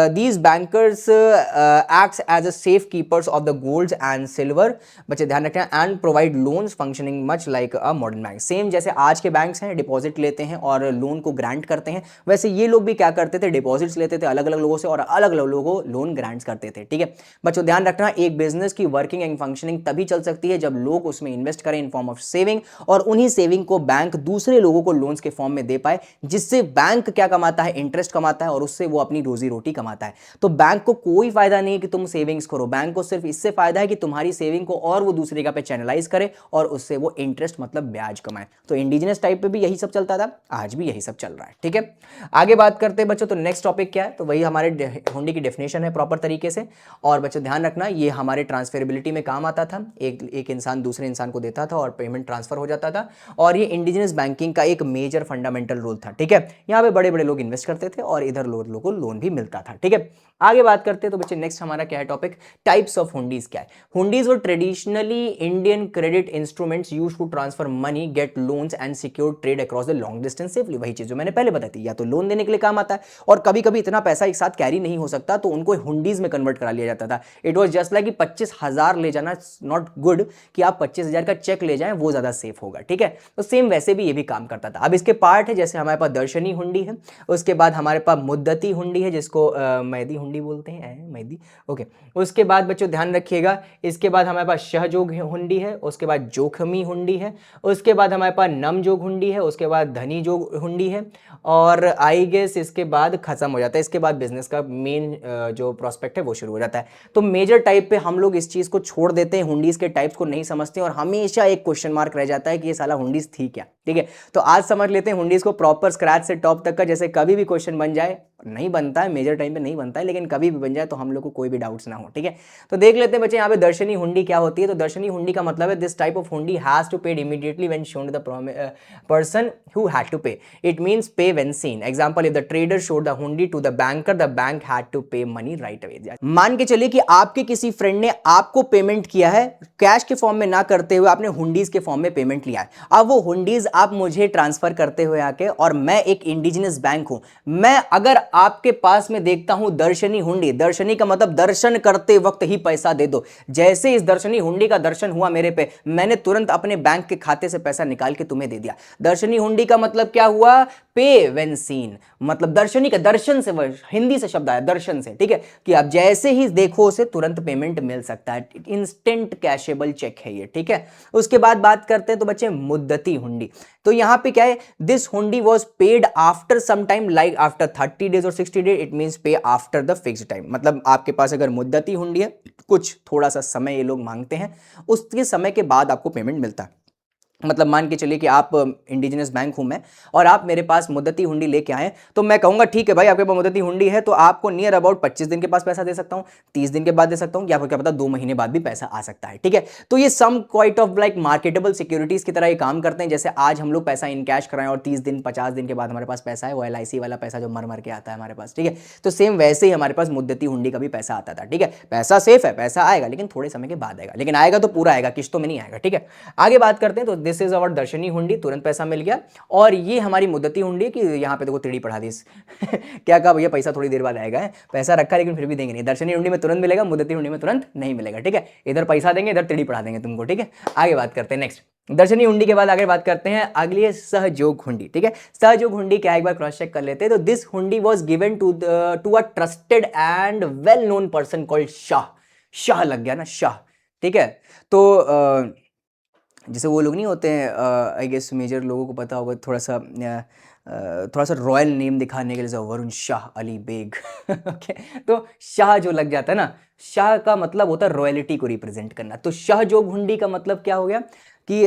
These bankers acts as a safe keepers of the golds and and silver, बच्चे ध्यान रखना, and provide loans functioning much like a modern bank. Same जैसे आज के बैंक्स हैं, डिपॉजिट लेते हैं और लोन को ग्रांट करते हैं, वैसे ये लोग भी क्या करते थे, डिपॉजिट्स लेते थे अलग अलग लोगों से और अलग अलग लोगों को लोन ग्रांट्स करते थे। ठीक है बच्चों, ध्यान रखना, एक बिजनेस की वर्किंग एंड फंक्शनिंग तभी चल सकती है जब लोग उसमें इन्वेस्ट करें इन फॉर्म ऑफ सेविंग, और उन्हीं सेविंग को बैंक दूसरे लोगों को लोन्स के फॉर्म में दे पाए, जिससे बैंक क्या कमाता है, इंटरेस्ट कमाता है और उससे वो अपनी रोजी रोटी कमाता है। तो बैंक को कोई फायदा नहीं है कि तुम सेविंग्स करो, बैंक को सिर्फ इससे फायदा है कि तुम्हारी सेविंग को और वो दूसरे जगह पे चैनलाइज करे और उससे वो इंटरेस्ट मतलब ब्याज कमाए। तो इंडिजिनस टाइप पे भी यही सब चलता था, आज भी यही सब चल रहा है। ठीक है, आगे बात करते हैं बच्चों। तो नेक्स्ट टॉपिक क्या है, तो वही हमारे हुंडी की डेफिनेशन है प्रॉपर तरीके से। और बच्चों ध्यान रखना, ये हमारे ट्रांसफरेबिलिटी में काम आता था, एक इंसान दूसरे इंसान को देता था और पेमेंट ट्रांसफर हो जाता था, और ये इंडिजिनस बैंकिंग का एक मेजर फंडामेंटल रोल था। ठीक है, यहाँ पे बड़े बड़े लोग इन्वेस्ट करते थे और इधर लोगों को लोन भी मिलता था। ठीक है, आगे बात करते हैं तो बच्चे नेक्स्ट हमारा क्या है टॉपिक, टाइप्स ऑफ हुंडीज क्या है। Hundis were traditionally Indian credit instruments used to transfer money, get loans and secure trade across the long distance safely. वही चीज जो मैंने पहले बताई थी, या तो लोन देने के लिए काम आता है और कभी कभी इतना पैसा एक साथ कैरी नहीं हो सकता तो उनको हुंडीज में कन्वर्ट करा लिया जाता था। इट वॉज जस्ट लाइक कि 25,000 ले जाना नॉट गुड कि आप 25,000 का चेक ले जाएं, वो ज्यादा सेफ होगा। ठीक है, तो सेम वैसे भी ये भी काम करता था। अब इसके पार्ट है, जैसे हमारे पास दर्शनी हुंडी है, उसके बाद हमारे पास मुद्दती हुंडी है जिसको मैदी हुंडी बोलते हैं, मैदी। ओके, उसके बाद बच्चों ध्यान रखिएगा, इसके बाद हमारे पास सहयोग हुंडी है, उसके बाद जोखमी हुंडी है, उसके बाद हमारे पास नम जोग हुंडी है, उसके बाद धनी जोग हुंडी है, और आई गेस इसके बाद खत्म हो जाता है। इसके बाद बिजनेस का मेन जो प्रोस्पेक्ट है वो शुरू हो जाता है। तो मेजर टाइप पे हम लोग इस चीज को छोड़ देते हैं, हुंडीज के टाइप्स को नहीं समझते और हमेशा एक क्वेश्चन मार्क रह जाता है कि ये साला हुंडीज थी क्या। ठीक है, तो आज समझ लेते हैं हुंडीज को प्रॉपर स्क्रैच से टॉप तक का, जैसे कभी भी क्वेश्चन बन जाए, नहीं बनता है मेजर टाइम पे नहीं बनता है, लेकिन कभी भी बन जाए तो हम लोग को कोई भी डाउट्स ना हो। ठीक है, तो देख लेते हैं बच्चे यहाँ पे दर्शनी हुंडी क्या होती है। तो दर्शनी हुंडी का मतलब है this type of hundi has to paid immediately when shown the person who had to pay, it means pay when seen. Example, if the trader showed the hundi to the banker, the bank had to pay money right away. मान के चलिए कि आपके किसी friend ने आपको payment किया है, कैश के फॉर्म में ना करते हुए आपने हुंडीज के फॉर्म में पेमेंट लिया है। अब वो हुंडीज आप मुझे ट्रांसफर करते हुए आके, और मैं एक इंडिजिनस बैंक हूं, मैं अगर आपके पास में देखता हूं दर्शनी हुंडी, दर्शनी का मतलब दर्शन करते वक्त ही पैसा दे दो, जैसे इस दर्शनी हुंडी का दर्शन हुआ मेरे पे, मैंने तुरंत अपने बैंक के खाते से पैसा निकाल के तुम्हें दे दिया। दर्शनी हुंडी का मतलब क्या हुआ, पे व्हेन सीन, मतलब दर्शनी का दर्शन से, हिंदी से शब्द आया दर्शन से। ठीक है, कि आप जैसे ही देखो उसे तुरंत पेमेंट मिल सकता है, इंस्टेंट कैशेबल चेक है ये। ठीक है, उसके बाद बात करते हैं तो बच्चे मुद्दती हुंडी। तो यहां पे क्या है, this hundi was paid after some time, like after 30 days और 60 days, it means pay after the fixed time. मतलब आपके पास अगर मुद्दती हुंडी है, कुछ थोड़ा सा समय ये लोग मांगते हैं, उसके समय के बाद आपको पेमेंट मिलता है। मतलब मान के चलिए कि आप इंडिजिनस बैंक हूं मैं, और आप मेरे पास मुद्दती हुंडी लेके आए, तो मैं कहूंगा ठीक है भाई आपके पास मुद्दती हुंडी है, तो आपको नियर अबाउट 25 दिन के पास पैसा दे सकता हूं, 30 दिन के बाद दे सकता हूं, या फिर क्या पता 2 महीने बाद भी पैसा आ सकता है। ठीक है, तो ये some quite of like marketable securities की तरह ये काम करते हैं। जैसे आज हम लोग पैसा इन कैश कराएं और 30 दिन 50 दिन के बाद हमारे पास पैसा है, वो LIC वाला पैसा जो मर मर के आता है हमारे पास। ठीक है, तो सेम वैसे ही हमारे पास मुद्दती हुंडी का भी पैसा आता था। ठीक है, पैसा सेफ है, पैसा आएगा लेकिन थोड़े समय के बाद आएगा, लेकिन आएगा तो पूरा आएगा, किस्तों में नहीं आएगा। ठीक है, आगे बात करते हैं। तो दिस इज अवर दर्शनी हुंडी, तुरंत पैसा मिल गया। और ये हमारी मुद्दती हुंडी कि यहाँ पे देखो टेढ़ी पढ़ा दी क्या कहा भैया, पैसा थोड़ी देर बाद आएगा, है पैसा रखा लेकिन फिर भी देंगे नहीं। दर्शनी हुंडी में तुरंत मिलेगा, मुद्दती हुंडी में तुरंत नहीं मिलेगा। ठीक है, इधर पैसा देंगे, इधर टेढ़ी पढ़ा देंगे तुमको। ठीक है, आगे बात करते हैं नेक्स्ट दर्शनी हुंडी के बाद आगे बात करते हैं अगली है सहयोग हुंडी। ठीक है, सहयोग हुंडी क्या, एक बार क्रॉस चेक कर लेते हैं। तो this hundi was given to a trusted and well known person called Shah. Shah लग गया ना, शाह। ठीक है, तो जैसे वो लोग नहीं होते हैं, आई गेस मेजर लोगों को पता होगा, थोड़ा सा रॉयल नेम दिखाने के लिए, वरुण शाह अली बेग ओके, तो शाह जो लग जाता है ना, शाह का मतलब होता है रॉयल्टी को रिप्रेजेंट करना। तो शाह जोग हुंडी का मतलब क्या हो गया कि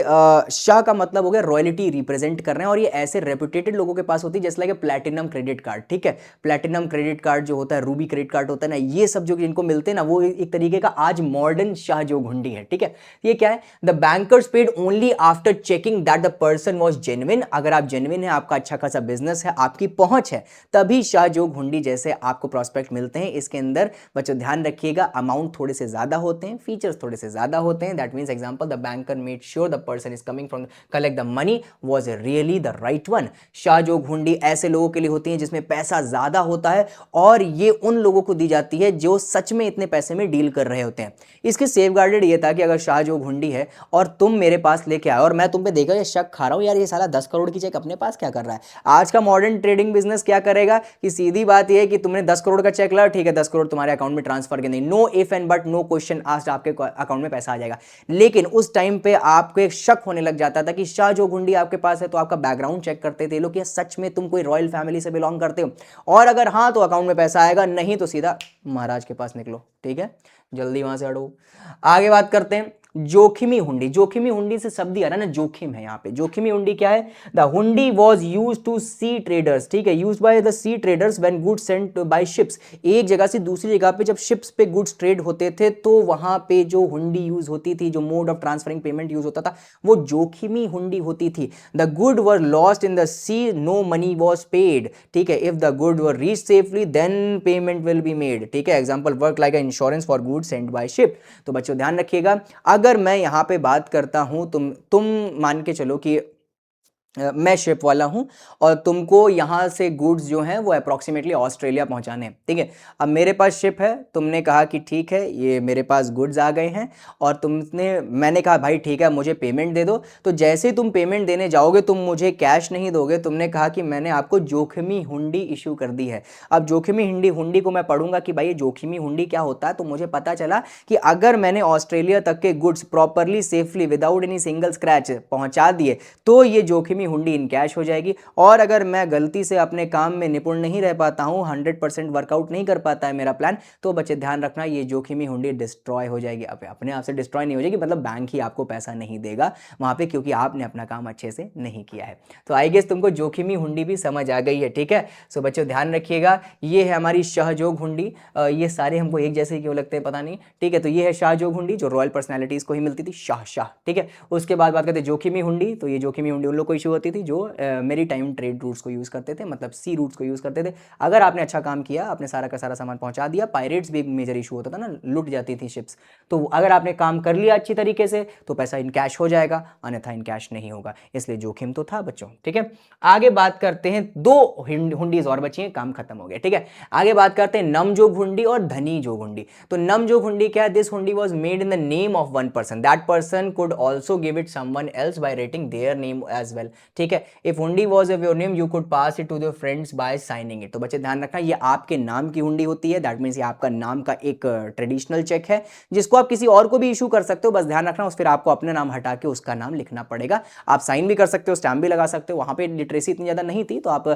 शाह का मतलब हो गया रॉयल्टी रिप्रेजेंट कर रहे हैं, और ये ऐसे रेपुटेटेड लोगों के पास होती है जैसे लाइक प्लैटिनम क्रेडिट कार्ड। ठीक है, प्लैटिनम क्रेडिट कार्ड जो होता है, रूबी क्रेडिट कार्ड होता है ना, ये सब जो जिनको मिलते हैं ना, वो एक तरीके का आज मॉडर्न शाह जोग हुंडी है। ठीक है, ये क्या है, the bankers paid only after checking that the person was genuine. अगर आप जेन्युइन है, आपका अच्छा खासा बिजनेस है, आपकी पहुंच है, तभी शाह जोग हुंडी जैसे आपको प्रोस्पेक्ट मिलते हैं। इसके अंदर बच्चों ध्यान रखिएगा, अमाउंट थोड़े से ज्यादा होते हैं, फीचर्स थोड़े से ज्यादा होते हैं। That means example, the banker made sure the the person is coming from collect the money was really the right one. Shahjog hundi ऐसे लोगों के लिए होती है जिसमें पैसा ज्यादा होता है और ये उन लोगों को दी जाती है जो सच में इतने पैसे में डील कर रहे होते हैं। इसके सेफगार्डेड ये था कि अगर शाहजोग हुंडी है और तुम मेरे पास लेके आए और मैं तुम पे देखा ये शक खा रहा हूं यार ये साला 10 करोड़ की चेक अपने पास क्या कर रहा है। आज का मॉडर्न ट्रेडिंग बिजनेस क्या करेगा कि सीधी बात ये है कि तुमने 10 करोड़ का चेक लाया, ठीक है 10 करोड़ तुम्हारे अकाउंट में ट्रांसफर के नहीं, no if and but no question asked आपके अकाउंट में पैसा आ जाएगा। लेकिन उस टाइम पे आपको एक शक होने लग जाता था कि शाहजोग हुंडी आपके पास है तो आपका बैकग्राउंड चेक करते थे लोग कि सच में तुम कोई रॉयल फैमिली से बिलोंग करते हो, और अगर हाँ तो अकाउंट में पैसा आएगा, नहीं तो सीधा महाराज के पास निकलो। ठीक है, जल्दी वहां से हटो। आगे बात करते हैं जोखिमी हुंडी। जोखिमी हुंडी से शब्द ही आ रहा है ना, जोखिम है यहाँ पे। जोखिमी हुंडी क्या है? The hundi was use to sea traders, ठीक है, use by the sea traders when goods sent by ships. एक जगह से दूसरी जगह पे जब शिप्स पे गुड्स ट्रेड होते थे तो वहां पे जो हुंडी यूज होती थी, जो mode of transferring payment use होता था, वो जोखिमी हुंडी होती थी। The good were lost in the sea, no money was paid, ठीक है। If the good were reach safely then payment will be made, ठीक है। Example work like insurance for goods sent by ship. तो बच्चों ध्यान रखिएगा, अगर मैं यहां पे बात करता हूं, तुम मान के चलो कि मैं शिप वाला हूं और तुमको यहां से गुड्स जो हैं वो अप्रोक्सीमेटली ऑस्ट्रेलिया पहुंचाने हैं, ठीक है। अब मेरे पास शिप है, तुमने कहा कि ठीक है ये मेरे पास गुड्स आ गए हैं, और मैंने कहा भाई ठीक है मुझे पेमेंट दे दो। तो जैसे तुम पेमेंट देने जाओगे तुम मुझे कैश नहीं दोगे, तुमने कहा कि मैंने आपको जोखिमी हुंडी इशू कर दी है। अब जोखिमी हुंडी को मैं पढ़ूंगा कि भाई ये जोखिमी हुंडी क्या होता है, तो मुझे पता चला कि अगर मैंने ऑस्ट्रेलिया तक के goods properly safely without any single scratch पहुंचा दिए तो ये जोखिमी हुंडी इन कैश हो जाएगी। और अगर मैं गलती से अपने काम में निपुण नहीं रह पाता हूं, 100% वर्कआउट नहीं कर पाता है मेरा प्लान, तो बच्चे ध्यान रखना ये जोखिमी हुंडी डिस्ट्रॉय हो जाएगी। अपने आप से डिस्ट्रॉय नहीं हो जाएगी, मतलब बैंक ही आपको पैसा नहीं देगा वहां पे, क्योंकि आपने अपना काम अच्छे से नहीं किया है। तो आई गेस तुमको जोखिमी हुंडी भी समझ आ गई है, ठीक है। सो बच्चों ध्यान रखिएगा, ये है हमारी शाहजोग हुंडी। ये सारे हमको एक जैसे क्यों लगते हैं पता नहीं, ठीक है। तो ये है शाहजोग हुंडी जो रॉयल पर्सनैलिटीज को ही मिलती थी, शाह, ठीक है। उसके बाद बात करते हैं जोखिमी हुंडी। तो ये जोखिमी हुंडी उन लोग को इशू होती थी जो मेरी टाइम ट्रेड रूट्स को यूज करते थे, मतलब सी रूट्स को यूज करते थे। अगर आपने अच्छा काम किया, आपने सारा का सारा सामान पहुंचा दिया, पायरेट्स भी एक मेजर इशू होता था ना, लुट जाती थी शिप्स, तो अगर आपने काम कर लिया अच्छी तरीके से तो पैसा इन कैश हो जाएगा, अन्यथा इन कैश नहीं होगा, इसलिए जोखिम तो था बच्चों, ठीक है। आगे बात करते हैं, दो हुंडीज और बची हैं, काम खत्म हो गया, ठीक है। आगे बात करते हैं नमजोग हुंडी और धनी जोग हुंडी। तो नमजोग हुंडी क्या है? This hundi was made in the name of one person, that person could also give it someone else by writing their name as well, ठीक है। If hundi was of your name you could pass it to your friends by signing it. तो बच्चे ध्यान रखना ये आपके नाम की हुंडी होती है, दैट मींस ये आपका नाम का एक ट्रेडिशनल चेक है जिसको आप किसी और को भी इशू कर सकते हो, बस ध्यान रखना उस फिर आपको अपने नाम हटा के उसका नाम लिखना पड़ेगा। आप साइन भी कर सकते हो, स्टैम्प भी लगा सकते हो, वहां पे लिटरेसी इतनी ज्यादा नहीं थी तो आप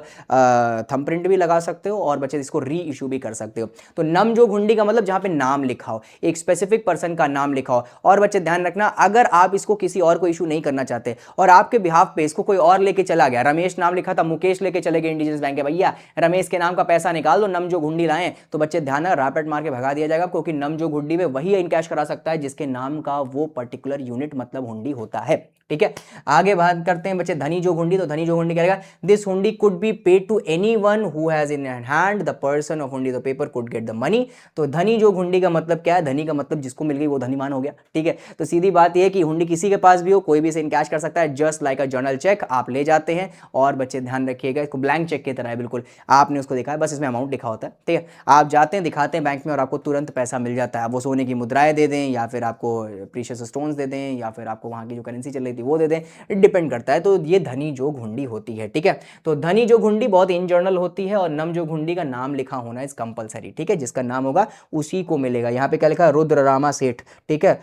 थंबप्रिंट भी लगा सकते हो और बच्चे इसको री इशू भी कर सकते हो। तो नमजोग हुंडी का मतलब जहां पे नाम लिखा हो, एक स्पेसिफिक पर्सन का नाम लिखा हो। और बच्चे ध्यान रखना अगर आप इसको किसी और को इशू नहीं करना चाहते और आपके बिहाफ पे इसको कोई और लेके चला गया, रमेश नाम लिखा था, मुकेश लेके चले गए इंडिजिनस बैंक के, भैया रमेश के नाम का पैसा निकाल दो, नमजोग हुंडी लाएं, तो बच्चे ध्यान रैपेट मार के भगा दिया जाएगा, क्योंकि नमजोग हुंडी में वही इनकैश करा सकता है जिसके नाम का वो पर्टिकुलर यूनिट मतलब हुंडी होता है, ठीक है। आगे बात करते हैं बच्चे धनी जोग हुंडी। तो धनी जोग हुंडी क्या रहेगा? This hundi could be paid to anyone who has in hand the person of hundi the paper could get the money. तो धनी जोग हुंडी का मतलब क्या है? धनी का मतलब जिसको मिल गई वो धनीमान हो गया, ठीक है। तो सीधी बात यह है कि हुंडी किसी के पास भी हो, कोई भी इसे इनकैश कर सकता है, just like a general cheque आप ले जाते हैं। और बच्चे ध्यान रखिएगा इसको ब्लैंक चेक की तरह है, बिल्कुल आपने उसको देखा है, बस इसमें अमाउंट लिखा होता है, ठीक है। आप जाते हैं दिखाते हैं बैंक में और आपको तुरंत पैसा मिल जाता है। वो सोने की मुद्राएं दे दें या फिर आपको प्रीशियस स्टोन्स दे दें या फिर आपको वहां की जो करेंसी चल रही थी वो दे दें, डिपेंड करता है। तो ये धनी जोग हुंडी होती है, ठीक है। तो धनी जोग हुंडी बहुत इन जनरल होती है और नम जोग हुंडी का नाम लिखा होना इज कंपलसरी, ठीक है। जिसका नाम होगा उसी को मिलेगा। यहाँ पे क्या लिखा है? रुद्र रामा सेठ, ठीक है,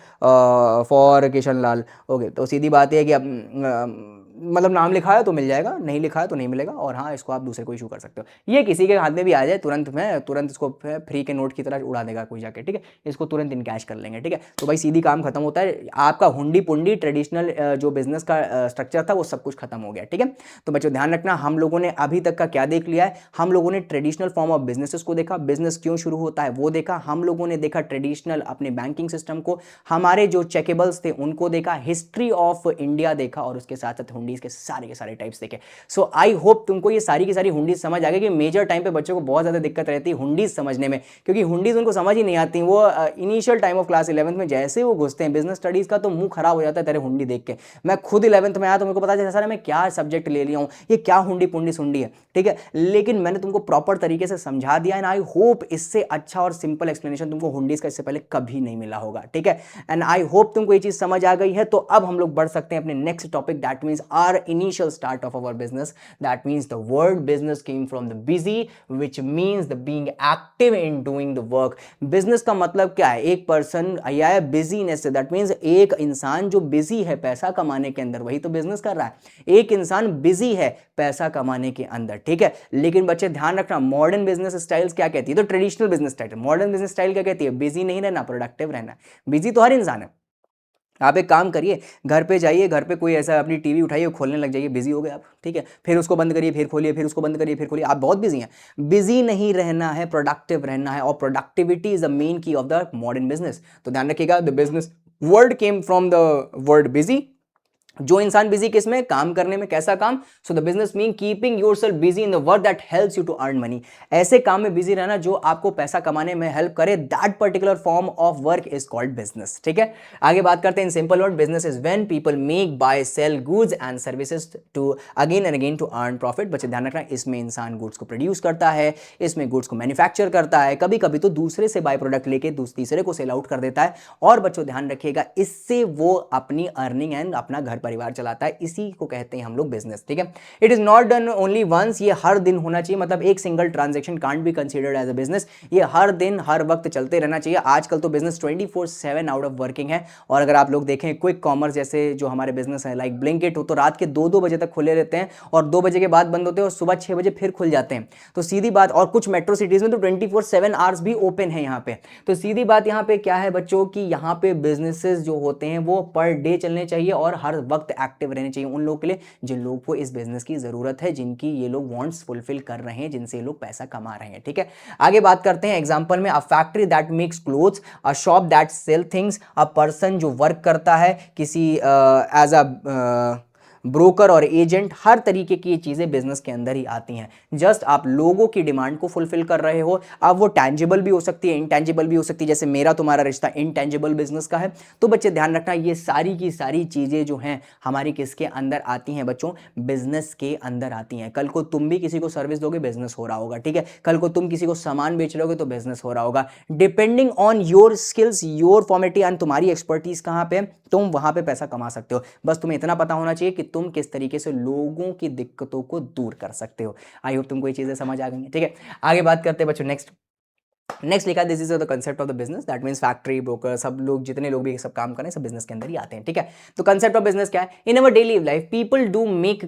फॉर किशन लाल। ओके, तो सीधी बात है कि अब मतलब नाम लिखा है तो मिल जाएगा, नहीं लिखा है तो नहीं मिलेगा। और हाँ, इसको आप दूसरे को इशू कर सकते हो। ये किसी के हाथ में भी आ जाए तुरंत इसको फ्री के नोट की तरह उड़ा देगा कोई जाके, ठीक है। इसको तुरंत इनकैश कर लेंगे, ठीक है। तो भाई सीधी काम खत्म होता है, आपका हुंडी पुंडी ट्रेडिशनल जो बिजनेस का स्ट्रक्चर था वो सब कुछ खत्म हो गया, ठीक है। तो बच्चों ध्यान रखना, हम लोगों ने अभी तक का क्या देख लिया है? हम लोगों ने ट्रेडिशनल फॉर्म ऑफ बिजनेसेस को देखा, बिजनेस क्यों शुरू होता है वो देखा, हम लोगों ने देखा ट्रेडिशनल अपने बैंकिंग सिस्टम को, हमारे जो चेकेबल्स थे उनको देखा, हिस्ट्री ऑफ इंडिया देखा और उसके साथ साथ हुंडीज के सारे टाइप्स देखे। सो आई होप तुमको ये सारी की सारी हुंडीज समझ आ गई कि मेजर टाइम पे बच्चों को बहुत ज़्यादा दिक्कत रहती है हुंडीज समझने में, क्योंकि हुंडीज उनको समझ ही नहीं आती। वो initial time of class 11th में जैसे वो घुसते हैं बिजनेस स्टडीज़ का तो मुंह खराब हो जाता है तेरे हुंडी देख के। मैं खुद 11th में आया तो मेरे को पता चला सर मैं क्या सब्जेक्ट ले लिया हूँ, ये क्या हुंडी पुंडी सुंडी है, ठीक है। लेकिन मैंने तुमको प्रॉपर तरीके से समझा दिया एंड आई होप इससे अच्छा और सिंपल एक्सप्लेनेशन तुमको हुंडीज का इससे पहले कभी नहीं मिला होगा, ठीक है। एंड आई होप तुमको ये चीज समझ आ गई है। तो अब हम लोग बढ़ सकते हैं अपने next topic, that means our initial start of our business, that means the word business came from the busy which means the being active in doing the work. Business का मतलब क्या है? एक पर्सन या बिजीनेस से, that means एक इंसान जो बिजी है पैसा कमाने के अंदर वही तो बिजनेस कर रहा है। एक इंसान बिजी है पैसा कमाने के अंदर, ठीक है। लेकिन बच्चे ध्यान रखना, मॉडर्न बिजनेस स्टाइल्स क्या कहती है? तो traditional business style, modern business style क्या कहती है? बिजी नहीं रहना, प्रोडक्टिव रहना। बिजी तो हर इंसान है। आप एक काम करिए, घर पे जाइए, घर पे कोई ऐसा अपनी टीवी उठाइए खोलने लग जाइए, बिजी हो गए आप, ठीक है। फिर उसको बंद करिए, फिर खोलिए, फिर उसको बंद करिए, फिर खोलिए, आप बहुत बिजी हैं। बिजी नहीं रहना है, प्रोडक्टिव रहना है, और प्रोडक्टिविटी इज द मेन की ऑफ द मॉडर्न बिजनेस। तो ध्यान रखिएगा, the business word came from the word busy. जो इंसान बिजी किस में? काम करने में। कैसा काम? So the business mean keeping yourself busy in the work that helps you to earn money. ऐसे काम में बिजी रहना जो आपको पैसा कमाने में हेल्प करे, that particular form of work is called business, ठीक है। आगे बात करते हैं in simple word, business is when people make buy sell goods and services to again and again to earn profit. बच्चे ध्यान रखना, इसमें इंसान गुड्स को प्रोड्यूस करता है, इसमें गुड्स को मैन्युफैक्चर करता है, कभी कभी तो दूसरे से बाय प्रोडक्ट लेके तीसरे को सेल आउट कर देता है, और बच्चों ध्यान रखिएगा इससे वो अपनी अर्निंग एंड अपना घर परिवार चलाता है। इसी को कहते हैं हम लोग बिजनेस, ठीक है। It is not done only once, ये हर दिन होना चाहिए, मतलब एक single transaction can't be considered as a business. ये हर दिन हर वक्त चलते रहना चाहिए। आजकल तो बिजनेस 24/7 आउट ऑफ वर्किंग है। और अगर आप लोग देखें क्विक कॉमर्स जैसे जो हमारे बिजनेस है लाइक ब्लिंकिट हो, तो रात के 2-2 बजे तक खुले रहते हैं और 2 बजे के बाद बंद होते हैं और सुबह 6 बजे फिर खुल जाते हैं। तो सीधी बात, और कुछ मेट्रो सिटीज में तो 24/7 आवर्स भी ओपन है यहाँ पे। तो सीधी बात यहाँ पे क्या है बच्चों की, यहाँ पे बिजनेसेस जो होते हैं वो पर डे चलने चाहिए और हर वक्त एक्टिव रहने चाहिए उन लोगों के लिए जिन लोगों को इस बिजनेस की जरूरत है, जिनकी ये लोग वांट्स फुलफिल कर रहे हैं, जिनसे ये लोग पैसा कमा रहे हैं, ठीक है। आगे बात करते हैं एग्जांपल में, a factory that makes clothes, a shop that sell things, a person जो वर्क करता है किसी एज अ ब्रोकर और एजेंट, हर तरीके की ये चीजें बिजनेस के अंदर ही आती हैं। जस्ट आप लोगों की डिमांड को फुलफिल कर रहे हो। अब वो टैंजिबल भी हो सकती है, इनटैंजिबल भी हो सकती है, जैसे मेरा तुम्हारा रिश्ता इनटैंजिबल बिजनेस का है। तो बच्चे ध्यान रखना, ये सारी की सारी चीजें जो हैं हमारी किसके अंदर आती हैं बच्चों? बिजनेस के अंदर आती हैं। कल को तुम भी किसी को सर्विस दोगे, बिजनेस हो रहा होगा, ठीक है। कल को तुम किसी को सामान बेच रहे होगे तो बिजनेस हो रहा होगा। Depending on your skills, your formality and तुम्हारी एक्सपर्टीज कहां पे, तुम वहां पे पैसा कमा सकते हो। बस तुम्हें इतना पता होना चाहिए कि तुम किस तरीके से लोगों की दिक्कतों को दूर कर सकते हो। आई होप तुमको ये चीजें समझ आ गई हैं, ठीक है। आगे बात करते हैं बच्चों नेक्स्ट लिखा, this is the concept of the business, that means factory, broker, सब लोग जितने लोग भी सब काम करें सब बिजनेस के अंदर ही आते हैं, ठीक है। तो कंसेप्ट ऑफ बिजनेस क्या है? In our daily life people do make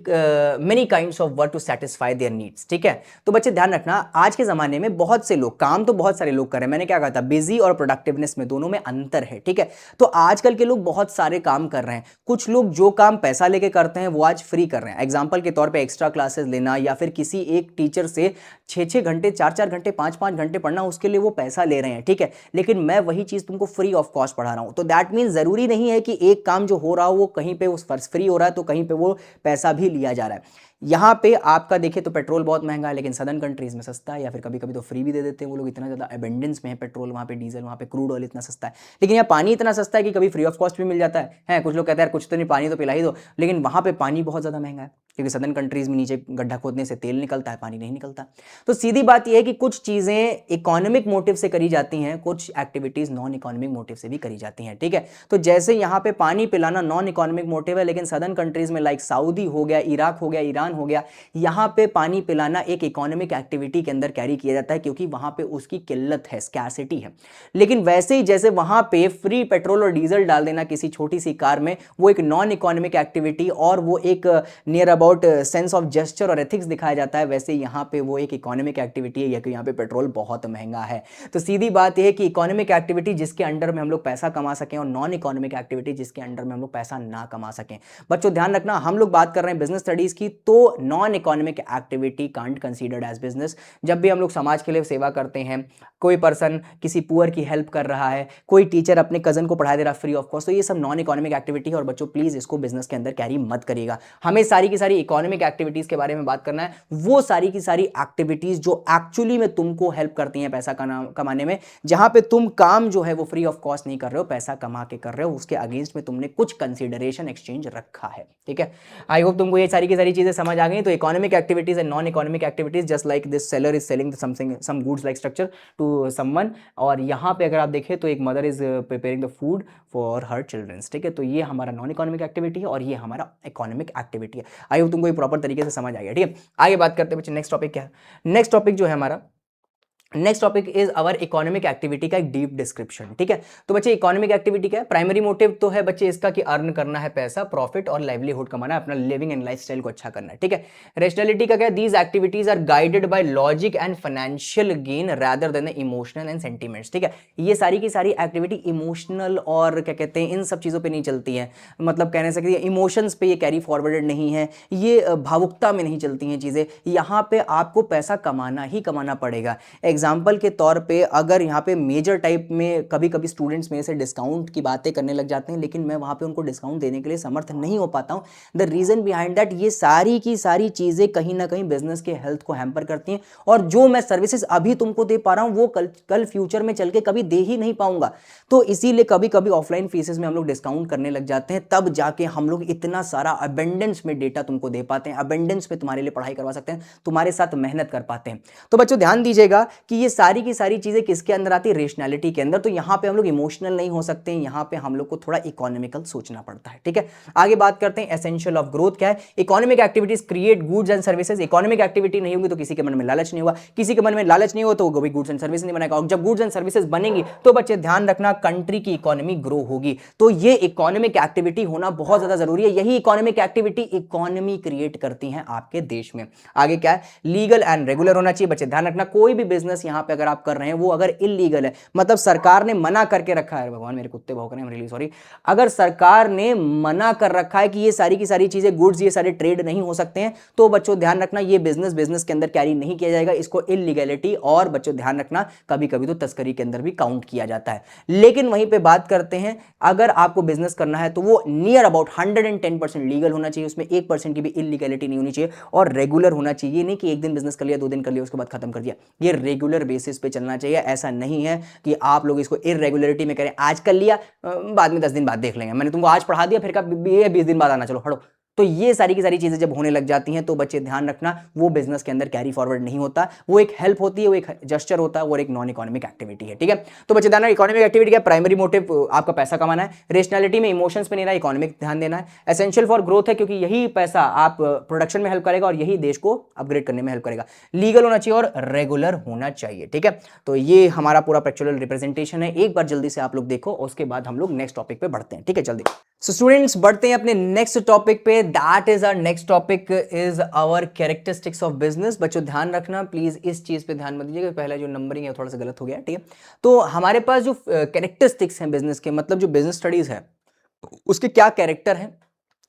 many kinds of work to satisfy their needs, ठीक है। तो बच्चे ध्यान रखना, आज के जमाने में बहुत से लोग काम तो बहुत सारे लोग कर रहे हैं। मैंने क्या कहा था, बिजी और प्रोडक्टिवनेस में दोनों में अंतर है, ठीक है। तो आजकल के लोग बहुत सारे काम कर रहे हैं। कुछ लोग जो काम पैसा लेके करते हैं वो आज फ्री कर रहे हैं। एग्जाम्पल के तौर पर एक्स्ट्रा क्लासेस लेना या फिर किसी एक टीचर से 6-6 घंटे 4-4 घंटे 5-5 घंटे पढ़ना, उसके लिए वो पैसा ले रहे हैं, ठीक है। लेकिन मैं वही चीज तुमको फ्री ऑफ कॉस्ट पढ़ा रहा हूं। तो दैट मीन जरूरी नहीं है कि एक काम जो हो रहा हो वो कहीं पे उस फर्स्ट फ्री हो रहा है तो कहीं पे वो पैसा भी लिया जा रहा है। यहाँ पे आपका देखिए तो पेट्रोल बहुत महंगा है, लेकिन सदर्न कंट्रीज में सस्ता है, या फिर कभी कभी तो फ्री भी दे देते हैं वो लोग, इतना ज़्यादा एबेंडेंस में है पेट्रोल वहाँ पे, डीजल वहाँ पे, क्रूड ऑयल इतना सस्ता है। लेकिन यहाँ पानी इतना सस्ता है कि कभी फ्री ऑफ कॉस्ट भी मिल जाता है। कुछ लोग कहते हैं कुछ तो नहीं, पानी तो पिला ही दो, लेकिन वहाँ पे पानी बहुत ज़्यादा महंगा है क्योंकि सदर्न कंट्रीज में नीचे गड्ढा खोदने से तेल निकलता है, पानी नहीं निकलता। तो सीधी बात यह है कि कुछ चीज़ें इकोनॉमिक मोटिव से करी जाती हैं, कुछ एक्टिविटीज़ नॉन इकोनॉमिक मोटिव से भी करी जाती हैं, ठीक है। तो जैसे यहाँ पे पानी पिलाना नॉन इकोनॉमिक मोटिव है, लेकिन सदर्न कंट्रीज में लाइक सऊदी हो गया, इराक हो गया, ईरान हो गया, यहाँ पे पानी पिलाना एक इकोनॉमिक एक्टिविटी के अंदर कैरी किया जाता है क्योंकि वहाँ पे उसकी किल्लत है, स्कैसिटी है। लेकिन वैसे ही जैसे वहाँ पे फ्री पेट्रोल और डीजल डाल देना किसी छोटी सी कार में, वो एक नॉन इकोनॉमिक एक्टिविटी और वो एक near about about sense of gesture और एथिक्स दिखाया जाता है, वैसे यहाँ पे वो एक इकोनॉमिक एक्टिविटी है, या कि यहाँ पे पेट्रोल बहुत महंगा है। तो सीधी बात यह है कि इकोनॉमिक एक्टिविटी जिसके अंडर में हम लोग पैसा कमा सकें और नॉन इकोनॉमिक एक्टिविटी जिसके अंडर में हम लोग पैसा ना कमा सकें। बच्चों ध्यान रखना, हम लोग बात कर रहे हैं बिजनेस स्टडीज की, तो non economic activity can't considered as business. जब भी हम लोग समाज के लिए सेवा करते हैं, कोई पर्सन किसी पुअर की हेल्प कर रहा है, कोई टीचर अपने कजन को पढ़ा दे रहा फ्री ऑफ कॉस्ट, तो ये सब नॉन इकोनॉमिक एक्टिविटी है। और बच्चों प्लीज इसको बिजनेस के अंदर कैरी मत करिएगा। हमें सारी की सारी इकोनॉमिक एक्टिविटीज के बारे में बात करना है, वो सारी की सारी एक्टिविटीज जो एक्चुअली में तुमको हेल्प करती हैं पैसा कमाने में, जहां पे तुम काम जो है वो फ्री ऑफ कॉस्ट नहीं कर रहे हो, पैसा कमा के कर रहे हो, उसके अगेंस्ट में तुमने कुछ कंसीडरेशन एक्सचेंज रखा है। ठीक है, आई होप तुमको ये सारी की सारी चीजें समझ आ गई। तो economic activities and non economic activities, just like this seller is selling something some goods like structure to someone, और यहाँ पे अगर आप देखें तो एक mother is preparing the food for her childrens. ठीक है, तो ये हमारा नॉन इकोनॉमिक एक्टिविटी है और ये हमारा इकोनॉमिक एक्टिविटी है। आई होप तुमको ये प्रॉपर तरीके से समझ आ गया। ठीक है, आगे बात करते हैं बच्चे, नेक्स्ट टॉपिक क्या है। नेक्स्ट टॉपिक जो है हमारा, next topic is our economic activity का एक डीप डिस्क्रिप्शन। ठीक है, तो बच्चे इकोनॉमिक एक्टिविटी क्या है? प्राइमरी मोटिव तो है बच्चे इसका कि अर्न करना है पैसा, प्रॉफिट और लाइवलीहुड कमाना है, अपना लिविंग एंड लाइफस्टाइल को अच्छा करना है। ठीक है, रैशनैलिटी का क्या है? These activities are guided by logic and financial gain rather than emotional and sentiments. ठीक है, ये सारी की सारी एक्टिविटी इमोशनल और क्या कहते हैं इन सब चीजों पे नहीं चलती है, मतलब कहने से इमोशंस पे ये कैरी फॉरवर्डेड नहीं है, ये भावुकता में नहीं चलती हैं चीजें। यहाँ पे आपको पैसा कमाना ही कमाना पड़ेगा। एग्जाम्पल के तौर पे अगर यहाँ पे मेजर टाइप में कभी कभी स्टूडेंट्स में से डिस्काउंट की बातें करने लग जाते हैं, लेकिन मैं वहाँ पे उनको डिस्काउंट देने के लिए समर्थ नहीं हो पाता हूँ। द रीजन बिहाइंड दैट, ये सारी की सारी चीज़ें कहीं ना कहीं बिजनेस के हेल्थ को हैम्पर करती हैं, और जो मैं सर्विसेज अभी तुमको दे पा रहा हूँ वो कल फ्यूचर में चल के कभी दे ही नहीं पाऊंगा। तो इसीलिए कभी कभी ऑफलाइन फीसेस में हम लोग डिस्काउंट करने लग जाते हैं, तब जाके हम लोग इतना सारा अबेंडेंस में डेटा तुमको दे पाते हैं, अबेंडेंस में तुम्हारे लिए पढ़ाई करवा सकते हैं, तुम्हारे साथ मेहनत कर पाते हैं। तो बच्चों ध्यान दीजिएगा कि ये सारी की सारी चीजें किसके अंदर आती है? रेशनैलिटी के अंदर। तो यहां पे हम लोग इमोशनल नहीं हो सकते हैं, यहां पे हम लोग को थोड़ा इकोनॉमिकल सोचना पड़ता है। ठीक है, आगे बात करते हैं एसेंशियल ऑफ ग्रोथ क्या है। Economic activities create goods and services. Economic activity नहीं होगी तो किसी के मन में लालच नहीं होगा, किसी के मन में लालच नहीं हो तो वो गुड्स एंड सर्विसेज नहीं बनाएगा, और जब गुड्स एंड सर्विसेज बनेंगी तो बच्चे ध्यान रखना कंट्री की इकोनॉमी ग्रो होगी। तो ये इकोनॉमिक एक्टिविटी होना बहुत ज्यादा जरूरी है, यही इकोनॉमिक एक्टिविटी इकोनॉमी क्रिएट करती है आपके देश में। आगे क्या है? लीगल एंड रेगुलर होना चाहिए। बच्चे ध्यान रखना, कोई भी बिजनेस यहां पे अगर आप कर रहे हैं वो अगर इलीगल है, मतलब सरकार ने मना करके रखा है, भगवान मेरे कुत्ते भौंक रहे हैं, रियली सॉरी, अगर सरकार ने मना कर रखा है कि ये सारी की सारी चीजें गुड्स, ये सारे ट्रेड नहीं हो सकते हैं, तो बच्चों ध्यान रखना ये बिजनेस के अंदर कैरी नहीं किया जाएगा, इसको इलीगैलिटी, और बच्चों ध्यान रखना कभी कभी तो तस्करी के अंदर भी काउंट किया जाता है। लेकिन वहीं पे बात करते हैं, अगर आपको बिजनेस करना है तो वो नियर अबाउट 110% लीगल होना चाहिए, उसमें 1% की भी इलीगैलिटी नहीं होनी चाहिए, और रेगुलर होना चाहिए। नहीं कि एक दिन बिजनेस कर लिया, 2 दिन कर लिया, उसके बाद खत्म कर दिया, ये रेगुलर बेसिस पे चलना चाहिए। ऐसा नहीं है कि आप लोग इसको इरेगुलरिटी में करें, आज कर लिया बाद में 10 दिन बाद देख लेंगे, मैंने तुमको आज पढ़ा दिया फिर कब 20 दिन बाद आना, चलो हटो। तो ये सारी की सारी चीजें जब होने लग जाती हैं तो बच्चे ध्यान रखना वो बिजनेस के अंदर कैरी फॉरवर्ड नहीं होता, वो एक हेल्प होती है, वो एक जेस्चर होता है, और एक नॉन इकोनॉमिक एक्टिविटी है। ठीक है, तो बच्चे ध्यान, इकोनॉमिक एक्टिविटी का प्राइमरी मोटिव आपका पैसा कमाना है, रेशनैलिटी में इमोशंस पे नहीं रहा, इकोनॉमिक ध्यान देना है, एसेंशियल फॉर ग्रोथ है क्योंकि यही पैसा आप प्रोडक्शन में हेल्प करेगा और यही देश को अपग्रेड करने में हेल्प करेगा, लीगल होना चाहिए और रेगुलर होना चाहिए। ठीक है, तो ये हमारा पूरा फैक्चुअल रिप्रेजेंटेशन है, एक बार जल्दी से आप लोग देखो, उसके बाद हम लोग नेक्स्ट टॉपिक पे बढ़ते हैं। ठीक है, जल्दी। सो स्टूडेंट्स बढ़ते हैं अपने नेक्स्ट टॉपिक पे, that is our next topic is our characteristics of business. बच्चों ध्यान रखना प्लीज, इस चीज पे ध्यान मत दीजिएगा, पहला जो नंबरिंग है थोड़ा सा गलत हो गया। ठीक है, तो हमारे पास जो कैरेक्टरिस्टिक्स हैं बिजनेस के, मतलब जो बिजनेस स्टडीज है उसके क्या कैरेक्टर है,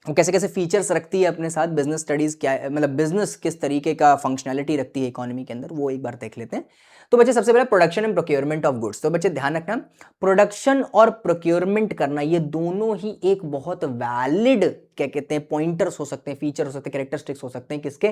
वो कैसे कैसे फीचर्स रखती है अपने साथ, बिजनेस स्टडीज क्या है, मतलब बिजनेस किस तरीके का फंक्शनैलिटी रखती है इकोनॉमी के अंदर, वो एक बार देख लेते हैं। तो बच्चे सबसे पहले production and procurement of goods. तो बच्चे ध्यान रखना, प्रोडक्शन और प्रोक्योरमेंट करना ये दोनों ही एक बहुत वैलिड क्या कहते हैं पॉइंटर्स हो सकते हैं, फीचर हो सकते हैं, कैरेक्टरिस्टिक्स हो सकते हैं किसके,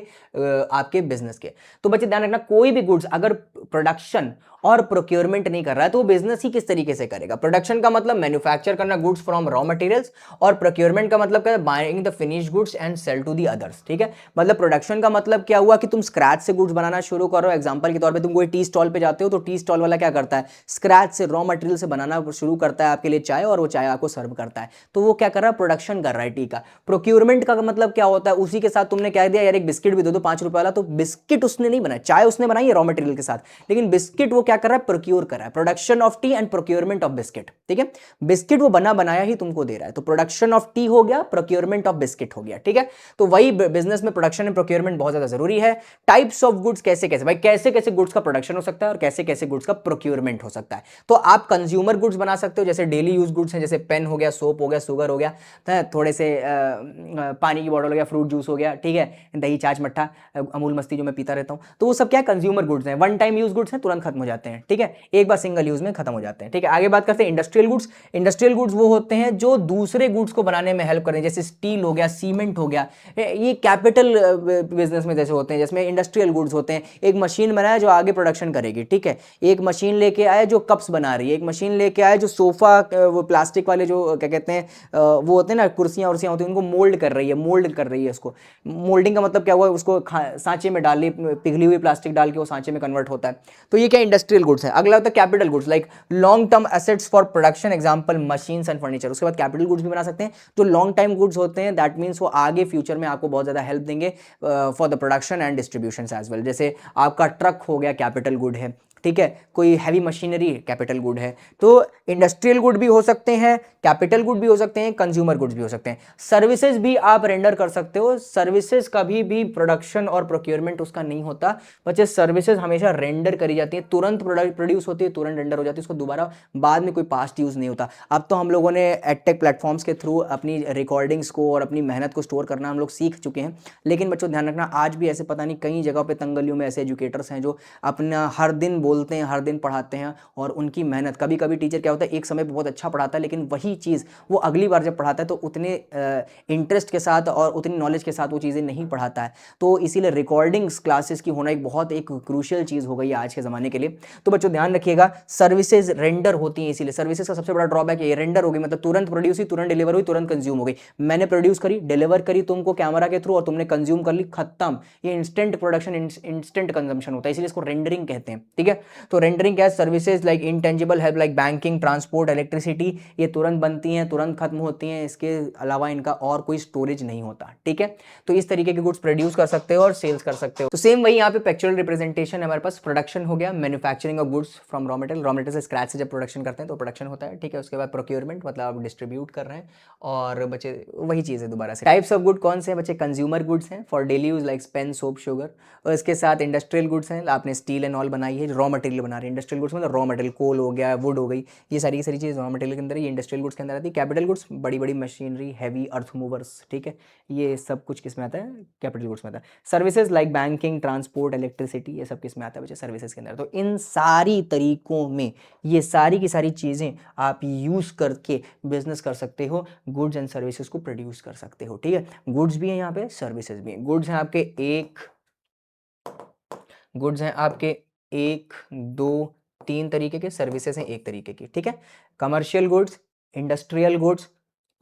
आपके बिजनेस के। तो बच्चे ध्यान रखना, कोई भी गुड्स अगर प्रोडक्शन और प्रोक्योरमेंट नहीं कर रहा है तो वो बिजनेस ही किस तरीके से करेगा। प्रोडक्शन का मतलब मैन्युफैक्चर करना गुड्स फ्रॉम रॉ मटेरियल्स, और प्रोक्योरमेंट का मतलब क्या है, buying the finish goods and sell to the others. ठीक है, मतलब प्रोडक्शन का मतलब क्या हुआ कि तुम स्क्रैच से गुड्स बनाना शुरू करो, एग्जांपल के तौर पे तुम कोई टी स्टॉल स्टॉल पे जाते हो तो टी स्टॉल वाला क्या करता है, स्क्रैच से रॉ मटेरियल से बनाना शुरू करता है आपके लिए चाय, और वो चाय आपको सर्व करता है। तो वो क्या कर रहा है, प्रोडक्शन कर रहा है टी का। प्रोक्योरमेंट का मतलब क्या होता है, उसी के साथ तुमने कह दिया यार एक बिस्किट भी दे दो 5 रुपए वाला, तो बिस्किट उसने नहीं बनाया, चाय उसने बनाई है रॉ मटेरियल के साथ, लेकिन बिस्किट वो क्या कर रहा है, प्रोक्योर कर रहा है। Production of T and procurement of biscuit, ठीक है। बिस्किट वो बना बनाया ही तुमको दे रहा है, तो प्रोडक्शन ऑफ टी हो गया, प्रोक्योरमेंट ऑफ बिस्किट हो गया, ठीक है। तो वही बिजनेस में प्रोडक्शन एंड प्रोक्योरमेंट बहुत ज्यादा जरूरी है। टाइप्स ऑफ गुड्स, कैसे कैसे भाई, कैसे कैसे गुड्स का प्रोडक्शन हो सकता है और कैसे कैसे गुड्स का प्रोक्योरमेंट हो सकता है। तो आप कंज्यूमर गुड्स बना सकते हो, जैसे डेली यूज गुड्स हैं, जैसे पेन हो गया, सोप हो गया, शुगर हो गया, थोड़े से पानी की बॉटल हो गया, फ्रूट जूस हो गया, ठीक है, दही छाछ मट्ठा अमूल मस्ती जो मैं पीता रहता हूं, तो वो सब क्या कंज्यूमर गुड्स हैं, वन टाइम यूज गुड्स हैं, तुरंत खत्म हो जाते हैं, ठीक है, एक बार सिंगल यूज में खत्म हो जाते हैं, ठीक है। आगे बात करते हैं इंडस्ट्रियल गुड्स। इंडस्ट्रियल गुड्स वो होते हैं जो दूसरे गुड्स को बनाने में हेल्प करें, जैसे स्टील हो गया, सीमेंट हो गया, ये कैपिटल बिजनेस में जैसे होते हैं, जिसमें इंडस्ट्रियल गुड्स होते हैं। एक मशीन बनाया जो आगे प्रोडक्शन करेगी, ठीक है, एक मशीन लेके आया जो कप्स बना रही है, एक मशीन लेके आया जो सोफा, वो प्लास्टिक वाले जो क्या कहते हैं वो होते हैं ना, कुर्सियां उर्सियां होती हैं, उनको मोल्ड कर रही है, मोल्ड कर रही है उसको। मोल्डिंग का मतलब क्या हुआ, उसको सांचे में डाल ली, पिघली हुई प्लास्टिक डाल के वो सांचे में कन्वर्ट होता है। तो ये क्या इंडस्ट्रियल गुड्स है। अगला होता है capital goods, like long term assets for production, example machines and furniture. उसके बाद कैपिटल गुड्स भी बना सकते हैं जो लॉन्ग टाइम गुड्स होते हैं, दैट मींस वो आगे फ्यूचर में आपको बहुत ज्यादा हेल्प देंगे for the production and distribution as well. जैसे आपका ट्रक हो गया, कैपिटल गुड है, ठीक है, कोई हैवी मशीनरी कैपिटल गुड है। तो इंडस्ट्रियल गुड भी हो सकते हैं, कैपिटल गुड भी हो सकते हैं, कंज्यूमर गुड्स भी हो सकते हैं। सर्विसेज भी आप रेंडर कर सकते हो, सर्विसेज कभी भी प्रोडक्शन और प्रोक्योरमेंट उसका नहीं होता, बच्चे सर्विसेज हमेशा रेंडर करी जाती है, तुरंत प्रोड्यूस होती है, तुरंत रेंडर हो जाती है, उसको दोबारा बाद में कोई पास्ट यूज नहीं होता। अब तो हम लोगों ने एडटेक प्लेटफॉर्म्स के थ्रू अपनी रिकॉर्डिंग्स को और अपनी मेहनत को स्टोर करना हम लोग सीख चुके हैं, लेकिन बच्चों ध्यान रखना आज भी ऐसे पता नहीं कई जगहों पे तंगलियों में ऐसे एजुकेटर्स हैं जो अपना हर दिन बोलते हैं, हर दिन पढ़ाते हैं, और उनकी मेहनत, कभी कभी टीचर क्या होता है एक समय पे बहुत अच्छा पढ़ाता है, लेकिन वही चीज़ वो अगली बार जब पढ़ाता है तो उतने इंटरेस्ट के साथ और उतनी नॉलेज के साथ वो चीज़ें नहीं पढ़ाता है। तो इसीलिए रिकॉर्डिंग्स क्लासेस की होना एक क्रूशियल चीज़ हो गई है आज के ज़माने के लिए। तो बच्चों ध्यान रखिएगा, सर्विसेज रेंडर होती हैं, इसीलिए सर्विसेज का सबसे बड़ा ड्रॉबैक ये रेंडर हो गई, मतलब तुरंत प्रोड्यूस हुई, तुरंत डिलीवर हुई, तुरंत कंज्यूम हो गई। मैंने प्रोड्यूस करी, डिलीवर करी तुमको कैमरा के थ्रू, और तुमने कंज्यूम कर ली, खत्म। ये इंस्टेंट प्रोडक्शन, इंस्टेंट कंजम्पशन होता है, इसलिए इसको रेंडरिंग कहते हैं, ठीक है। तो रेंडरिंग क्या है, services like intangible help like banking, transport, electricity, ये तुरंत बनती हैं, तुरंत खत्म होती हैं, इसके अलावा इनका और कोई स्टोरेज नहीं होता, ठीक है। तो इस तरीके के गुड्स प्रोड्यूस कर सकते हो और सेल्स कर सकते हो। तो सेम वही यहाँ पे पिक्चुरल रिप्रेजेंटेशन है हमारे पास। प्रोडक्शन हो गया, manufacturing of goods from raw material से स्क्रैच से जब प्रोडक्शन करते हैं तो प्रोडक्शन होता है, ठीक है। उसके बाद प्रोक्योरमेंट, मतलब आप डिस्ट्रीब्यूट कर रहे हैं, और बच्चे वही चीज़ है दोबारा से। टाइप्स ऑफ गुड कौन से हैं बच्चे, कंज्यूमर गुड्स हैं for daily use like pen, soap, sugar, और इसके साथ इंडस्ट्रियल गुड्स हैं, आपने स्टील एंड ऑल बनाई है, रॉ मटेरियल बना रहे हैं। इंडस्ट्रियल गुड्स मतलब रॉ मटेरियल, कोल हो गया, वुड हो गई, ये सारी की सारी चीज़ रॉ मटेरियल के अंदर, ये इंडस्ट्रियल गुड्स के अंदर आती है। कैपिटल गुड्स बड़ी बड़ी मशीनरी, हैवी अर्थ मूवर्स, ठीक है, ये सब कुछ किस में आता है, कैपिटल गुड्स में आता है। Services like banking, transport, electricity, ये सब किस में आता है बच्चे, सर्विसेज के अंदर। तो इन सारी तरीकों में ये सारी की सारी चीज़ें आप यूज़ करके बिजनेस कर सकते हो, गुड्स एंड सर्विसेज को प्रोड्यूस कर सकते हो, ठीक है। गुड्स भी है यहाँ पे, सर्विसेज भी है। गुड्स हैं आपके एक, दो, तीन तरीके के, सर्विसेज हैं एक तरीके की, ठीक है। कमर्शियल गुड्स, इंडस्ट्रियल गुड्स,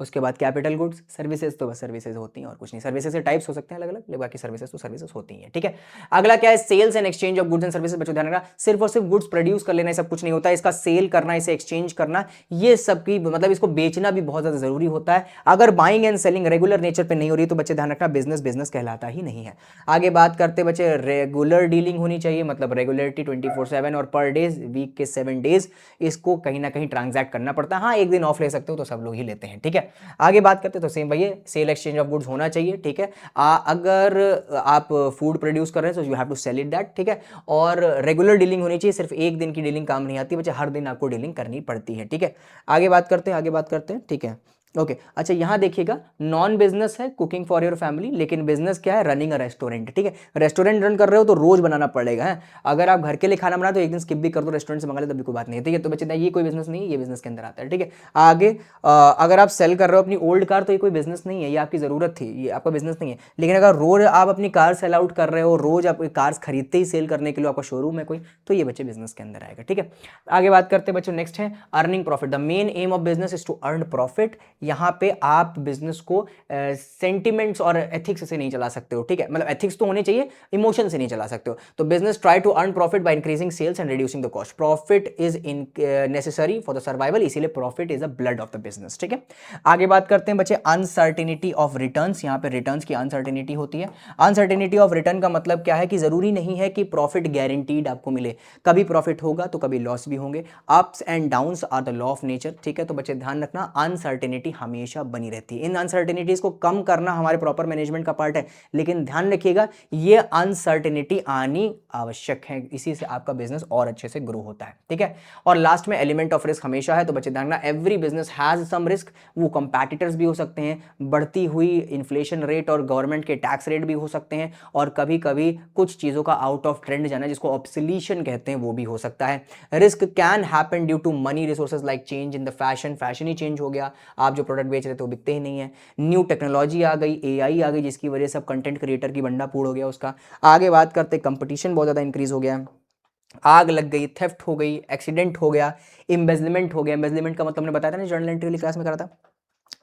उसके बाद कैपिटल गुड्स, सर्विसेज तो बस सर्विसेज होती हैं और कुछ नहीं। सर्विसेज के टाइप्स हो सकते हैं अलग अलग, लेकिन बाकी सर्विसेज तो सर्विसेज होती हैं, ठीक है। अगला क्या है, sales and exchange of goods and services. बच्चों ध्यान रखना, सिर्फ और सिर्फ गुड्स प्रोड्यूस कर लेना सब कुछ नहीं होता है, इसका सेल करना, इसे एक्सचेंज करना, ये सब की मतलब इसको बेचना भी बहुत ज्यादा जरूरी होता है। अगर buying and selling regular nature पर नहीं हो रही तो बच्चे ध्यान रखना बिजनेस बिजनेस कहलाता ही नहीं है। आगे बात करते बच्चे, रेगुलर डीलिंग होनी चाहिए, मतलब रेगुलरिटी 24/7 और पर डे, वीक के 7 डेज इसको कहीं ना कहीं ट्रांजैक्ट करना पड़ता है। हाँ, एक दिन ऑफ ले सकते हो तो सब लोग ही लेते हैं, ठीक है। आगे बात करते तो सेम भैया, सेल एक्सचेंज ऑफ गुड्स होना चाहिए, ठीक है। अगर आप फूड प्रोड्यूस कर रहे हैं तो you have to sell it that, ठीक है। और रेगुलर डीलिंग होनी चाहिए, सिर्फ एक दिन की डीलिंग काम नहीं आती बच्चे, हर दिन आपको डीलिंग करनी पड़ती है, ठीक है। आगे बात करते हैं, ठीक है। ओके अच्छा, यहाँ देखिएगा, नॉन बिजनेस है कुकिंग फॉर योर फैमिली, लेकिन बिजनेस क्या है, रनिंग अ रेस्टोरेंट, ठीक है। रेस्टोरेंट रन कर रहे हो तो रोज बनाना पड़ेगा है। अगर आप घर के लिए खाना बनाए तो एक दिन स्किप भी कर दो, रेस्टोरेंट से मंगा ले, तभी कोई बात नहीं है, ठीक है। तो बच्चे ये कोई बिजनेस नहीं है, ये बिजनेस के अंदर आता है, ठीक है। आगे अगर आप सेल कर रहे हो अपनी ओल्ड कार तो ये कोई बिजनेस नहीं है, ये आपकी जरूरत थी, ये आपका बिजनेस नहीं है। लेकिन अगर रोज आप अपनी कार सेल आउट कर रहे हो, रोज आप कार्स खरीदते ही सेल करने के लिए आपका शोरूम है कोई, तो ये बच्चे बिजनेस के अंदर आएगा, ठीक है। आगे बात करते हैं बच्चों, नेक्स्ट है earning profit. The main aim of business is to earn profit, यहाँ पे आप बिजनेस को सेंटिमेंट्स और एथिक्स से नहीं चला सकते हो, ठीक है, मतलब एथिक्स तो होने चाहिए, इमोशन से नहीं चला सकते हो। तो business try to earn profit by increasing sales and reducing the cost. Profit is in necessary for the survival, इसीलिए profit is a blood of the business, ठीक है। आगे बात करते हैं बच्चे अनसर्टिनिटी ऑफ रिटर्न्स। यहाँ पे रिटर्न्स की अनसर्टिनिटी होती है। अनसर्टिनिटी ऑफ रिटर्न का मतलब क्या है कि जरूरी नहीं है कि प्रॉफिट गारंटीड आपको मिले, कभी प्रॉफिट होगा तो कभी लॉस भी होंगे। Ups and downs are the law of nature, ठीक है। तो बच्चे ध्यान रखना, अनसर्टिनिटी हमेशा बनी रहती है। इन अनसर्टिनिटीज को कम करना हमारे प्रॉपर मैनेजमेंट का पार्ट है, लेकिन ध्यान रखिएगा ये अनसर्टिनिटी आनी आवश्यक है, इसी से आपका बिजनेस और अच्छे से ग्रो होता है, ठीक है। और लास्ट में एलिमेंट ऑफ रिस्क हमेशा है। तो बच्चे ध्यान रखना, every business has some risk. वो कंपैटिटर्स भी हो सकते हैं, बढ़ती हुई इन्फ्लेशन रेट और गवर्नमेंट के टैक्स रेट भी हो सकते हैं, और कभी कभी कुछ चीज़ों का आउट ऑफ ट्रेंड जाना, जिसको ऑब्सोल्यूशन कहते हैं, वो भी हो सकता है। Risk can happen due to money resources like change in the fashion, fashion ही चेंज हो गया, आप जो प्रोडक्ट बेच रहे थे वो बिकते ही नहीं है। न्यू टेक्नोलॉजी आ गई, एआई आ गई, जिसकी वजह से अब कंटेंट क्रिएटर की बंडा फूड हो गया उसका। आगे बात करते, कंपटीशन बहुत ज़्यादा इंक्रीज हो गया, आग लग गई, थेफ्ट हो गई, एक्सीडेंट हो गया, एम्बेजलमेंट हो गया। एम्बेजलमेंट का मतलब हमने बताया था ना, जर्नल एंट्री वाली क्लास में करा था।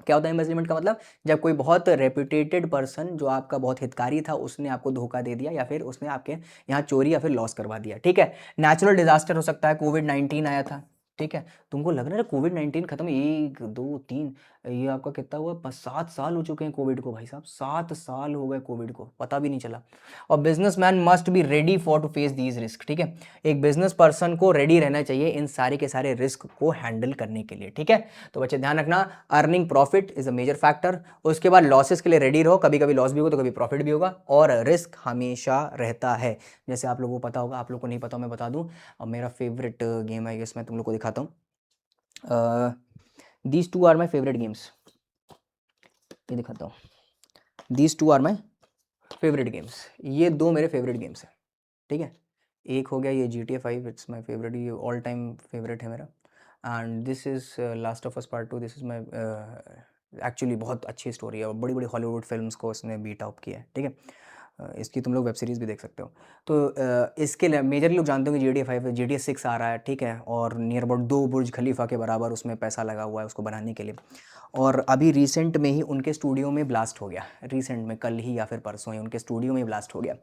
क्या होता है एम्बेजलमेंट का मतलब? जब कोई बहुत रेप्यूटेटेड पर्सन जो आपका बहुत हितकारी था, उसने आपको धोखा दे दिया, या फिर उसने आपके यहाँ चोरी या फिर लॉस करवा दिया, ठीक है। नेचुरल डिजास्टर हो सकता है, कोविड-19 आया था, ठीक है। तुमको लग रहा है कोविड-19 खत्म 1 2 3, ये आपका कितना हुआ, 7 साल हो चुके हैं कोविड को, भाई साहब 7 साल हो गए कोविड को, पता भी नहीं चला। और businessman must be ready for to face these risk, ठीक है। एक बिजनेस पर्सन को रेडी रहना चाहिए इन सारे के सारे रिस्क को हैंडल करने के लिए, ठीक है। तो बच्चे ध्यान रखना, earning profit is a major factor. उसके बाद लॉसेस के लिए रेडी रहो, कभी कभी लॉस भी होगा तो कभी प्रॉफिट भी होगा, और रिस्क हमेशा रहता है। जैसे आप लोगों को पता होगा, आप लोगों को नहीं पता मैं बता दूं, और मेरा फेवरेट गेम है, मैं तुम लोग को दिखाता हूँ। These two are my favourite games, ये दिखाता हूँ। These two are my favourite games, ये दो मेरे फेवरेट गेम्स हैं, ठीक है। एक हो गया ये GTA 5, इट्स माई फेवरेट, ये ऑल टाइम फेवरेट है मेरा। And this is last of us part 2, this is my, actually बहुत अच्छी स्टोरी है, और बड़ी बड़ी हॉलीवुड फिल्म्स को इसने बीट आउट किया है, ठीक है। इसकी तुम लोग वेब सीरीज़ भी देख सकते हो। तो इसके लिए मेजरली लोग जानते हो कि GTA 5 GTA 6 आ रहा है, ठीक है, और नियर अबाउट 2 बुर्ज खलीफा के बराबर उसमें पैसा लगा हुआ है उसको बनाने के लिए। और अभी रिसेंट में ही उनके स्टूडियो में ब्लास्ट हो गया, रिसेंट में कल ही या फिर परसों ही उनके स्टूडियो में ब्लास्ट हो गया।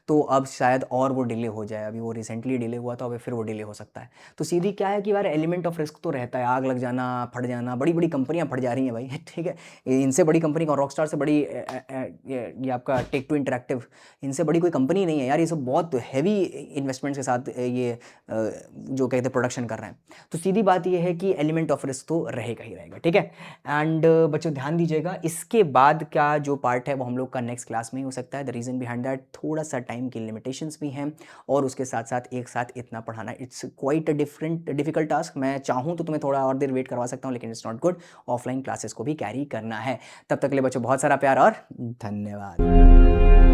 तो अब शायद और वो डिले हो जाए, अभी वो रिसेंटली डिले हुआ था, अभी फिर वो डिले हो सकता है। तो सीधी क्या है कि यार एलिमेंट ऑफ रिस्क तो रहता है, आग लग जाना, फट जाना, बड़ी बड़ी कंपनियां फट जा रही हैं भाई ठीक है। इनसे बड़ी कंपनी का, रॉकस्टार से बड़ी ये आपका टेक टू इंटरेक्टिव, इनसे बड़ी कोई कंपनी नहीं है यार, ये सब बहुत हैवी इन्वेस्टमेंट्स के साथ ये जो कहते हैं प्रोडक्शन कर रहे हैं। तो सीधी बात ये है कि एलिमेंट ऑफ रिस्क तो रहेगा ही रहेगा, ठीक है। एंड बच्चों ध्यान दीजिएगा, इसके बाद का जो पार्ट है वो हम लोग का नेक्स्ट क्लास में ही हो सकता है। द रीज़न बिहाइंड दैट, थोड़ा सा टाइम की लिमिटेशंस भी हैं, और उसके साथ साथ एक साथ इतना पढ़ाना, it's quite a difficult task. मैं चाहूँ तो तुम्हें थोड़ा और देर वेट करवा सकता हूँ, लेकिन it's not good, offline classes को भी कैरी करना है। तब तक के लिए बच्चों बहुत सारा प्यार और धन्यवाद।